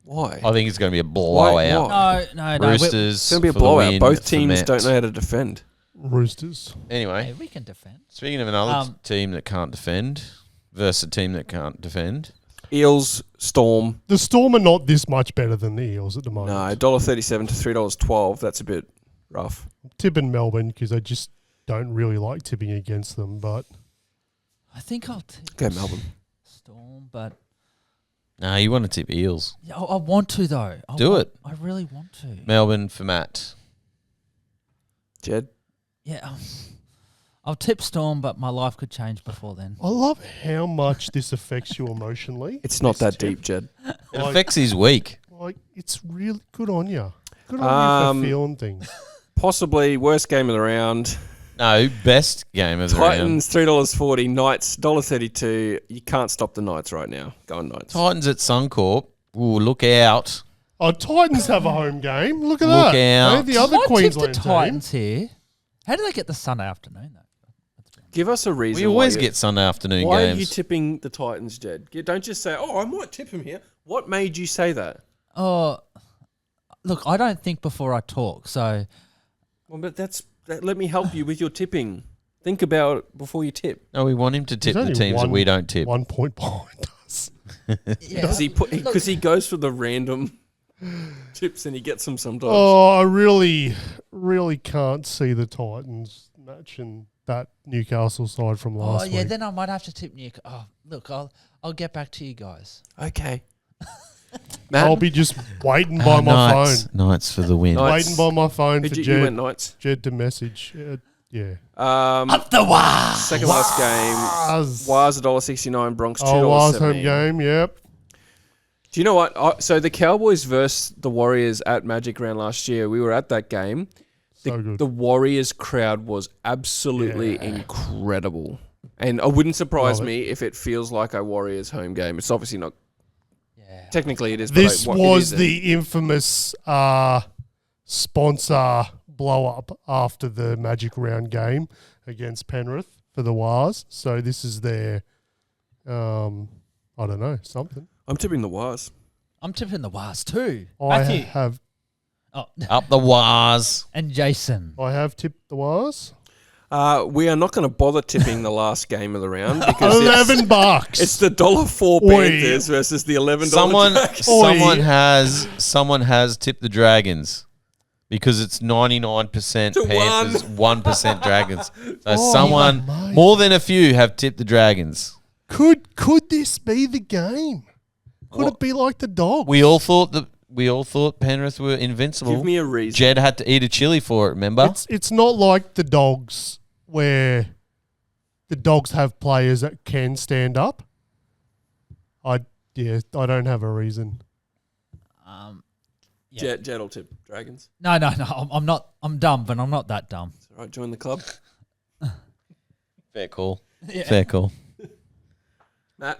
Why? I think it's going to be a blowout. Why? No. Roosters. It's going to be a for the blowout. win Both for teams Met. don't know how to defend. Roosters. Anyway, Hey, we can defend. speaking of another team that can't defend versus a team that can't defend. Eels, Storm. The Storm are not this much better than the Eels at the moment. No, $1.37 to $3.12. That's a bit rough. I'm tipping Melbourne because I just don't really like tipping against them. But I think I'll tip Go Melbourne. Storm, but No, you want to tip Eels. yeah, I want to though. Do it. I really want to. Melbourne for Matt. Jed. Yeah, I'll tip Storm, but my life could change before then. I love how much this affects you emotionally. It's not This that tip. deep, Jed. It affects his week. Like, it's really good on you. Good on you for feeling things. Possibly worst game of the round. No, best game of the round. Titans $3.40. Knights $1.32. You can't stop the Knights right now. Go on Knights. Titans at Suncorp. Ooh, look out. Oh, Titans have a home game. Look at Look that. out. Hey, the other I tipped Queensland the team. Titans here. How do they get the Sunday afternoon though? Give us a reason. We always why get Sunday afternoon Why games. are you tipping the Titans, Jed? Don't just say, "Oh, I might tip him here." What made you say that? Oh, look, I don't think before I talk. So Well, but let me help you with your tipping. Think about it before you tip. No, we want him to tip There's the only teams that one- we don't tip. 1 point behind us. yeah, Because he goes for the random tips and he gets them sometimes. Oh, I really, really can't see the Titans matching that Newcastle side from last yeah, week. then I might have to tip Nick. Oh, look, I'll get back to you guys. Okay. Matt, I'll be just waiting by my phone. Knights for the win. Knights. Waiting by my phone for you went Jed, Knights. Jed to message. Yeah. Up the wall. Second last game. Waz. Waz $1.69. Bronx Oh, Waz home $2.17. game, yep. Do you know what? So the Cowboys versus the Warriors at Magic Round last year, we were at that game. So good. The Warriors crowd was absolutely incredible. And it wouldn't surprise Love it. me if it feels like a Warriors home game. It's obviously not. Yeah. Technically it is. This but it was isn't. the infamous sponsor blow-up after the Magic Round game against Penrith for the Wars. So this is their, I don't know, something. I'm tipping the Waz. I'm tipping the Wars too. I Matthew. have Up the Waz. And Jason. tipped the Wars. We are not going to bother tipping the last game of the round because $11. it's the $1.04 Oi. Panthers versus the $11 Someone has tipped the Dragons because it's 99% To Panthers, 1% Dragons. So Oh, someone, mate. more than a few, have tipped the Dragons. Could this be the game? Could it be like the Dogs? We all thought Penrith were invincible. Give me a reason. Jed had to eat a chili for it, remember? It's not like the Dogs where the Dogs have players that can stand up. I don't have a reason. Yeah. Jed will tip Dragons. No. I'm not. I'm dumb, but I'm not that dumb. All right, join the club. Fair call. Yeah. Fair call. Matt?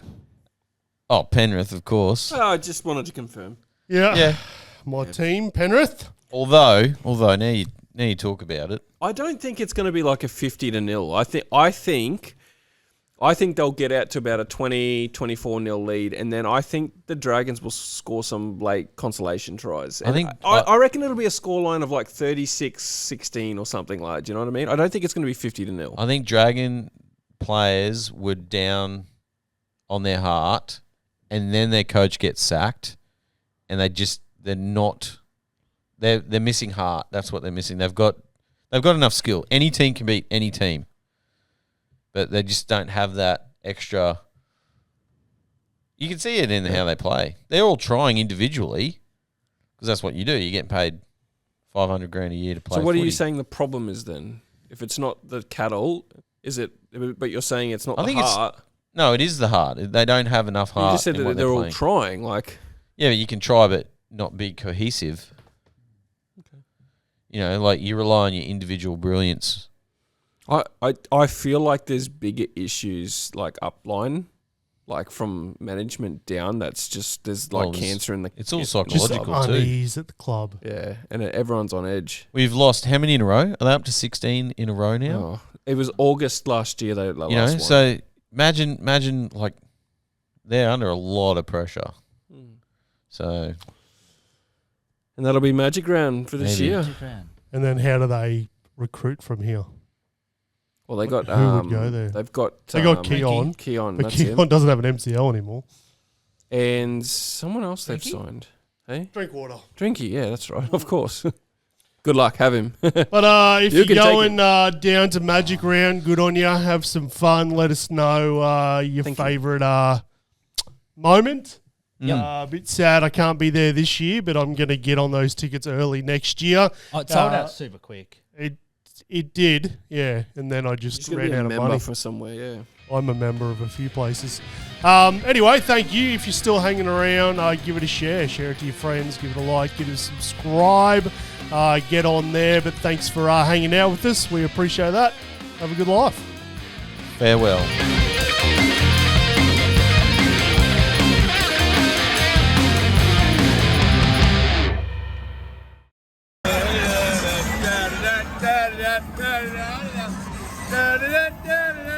Oh, Penrith, of course. Oh, I just wanted to confirm. Yeah. My team, Penrith. Although now you talk about it. I don't think it's going to be like a 50-0. I think they'll get out to about a 20-24-0 lead, and then I think the Dragons will score some late consolation tries. And I reckon it'll be a scoreline of like 36-16 or something like that. Do you know what I mean? I don't think it's going to be 50-0. I think Dragon players were down on their heart, and then their coach gets sacked, and they're missing heart. That's what they're missing. They've got enough skill. Any team can beat any team, but they just don't have that extra. You can see it in how they play. They're all trying individually because that's what you do. You're getting paid $500,000 a year to play. So what are you footy. saying the problem is then? If it's not the cattle, is it? But you're saying it's not I the think it's heart. No, it is the heart. They don't have enough heart. You just said in that what they're all playing. trying. Like, Yeah, but you can try, but not be cohesive. you know, like you rely on your individual brilliance. I feel like there's bigger issues like upline, like from management down. That's just there's like cancer in the. It's all Just psychological too. unease at the club. Yeah, and everyone's on edge. We've lost how many in a row? Are they up to 16 in a row now? Oh, it was August last year. They last You know, one. so imagine like they're under a lot of pressure. So, and that'll be Magic Round for this Maybe. year. And then how do they recruit from here? Well, they got Who would go there? They've got Keon. Keon, But that's him. Keon doesn't have an MCL anymore. And someone else they've Drinky? signed. Hey, Drink water. Drinky. Yeah, that's right. Of course. Good luck. Have him. But if You you're can take going down to Magic Round, good on you. Have some fun. Let us know your Thank you. favourite moment. Yep. A bit sad I can't be there this year, but I'm going to get on those tickets early next year. Oh, it sold out super quick. It did, yeah. And then I just He's gonna ran be a out of member money. for somewhere. Yeah. I'm a member of a few places. Anyway, thank you. If you're still hanging around, give it a share. Share it to your friends. Give it a like. Give it a subscribe. Get on there. But thanks for hanging out with us. We appreciate that. Have a good life. farewell. Da da da da da da da da da da da da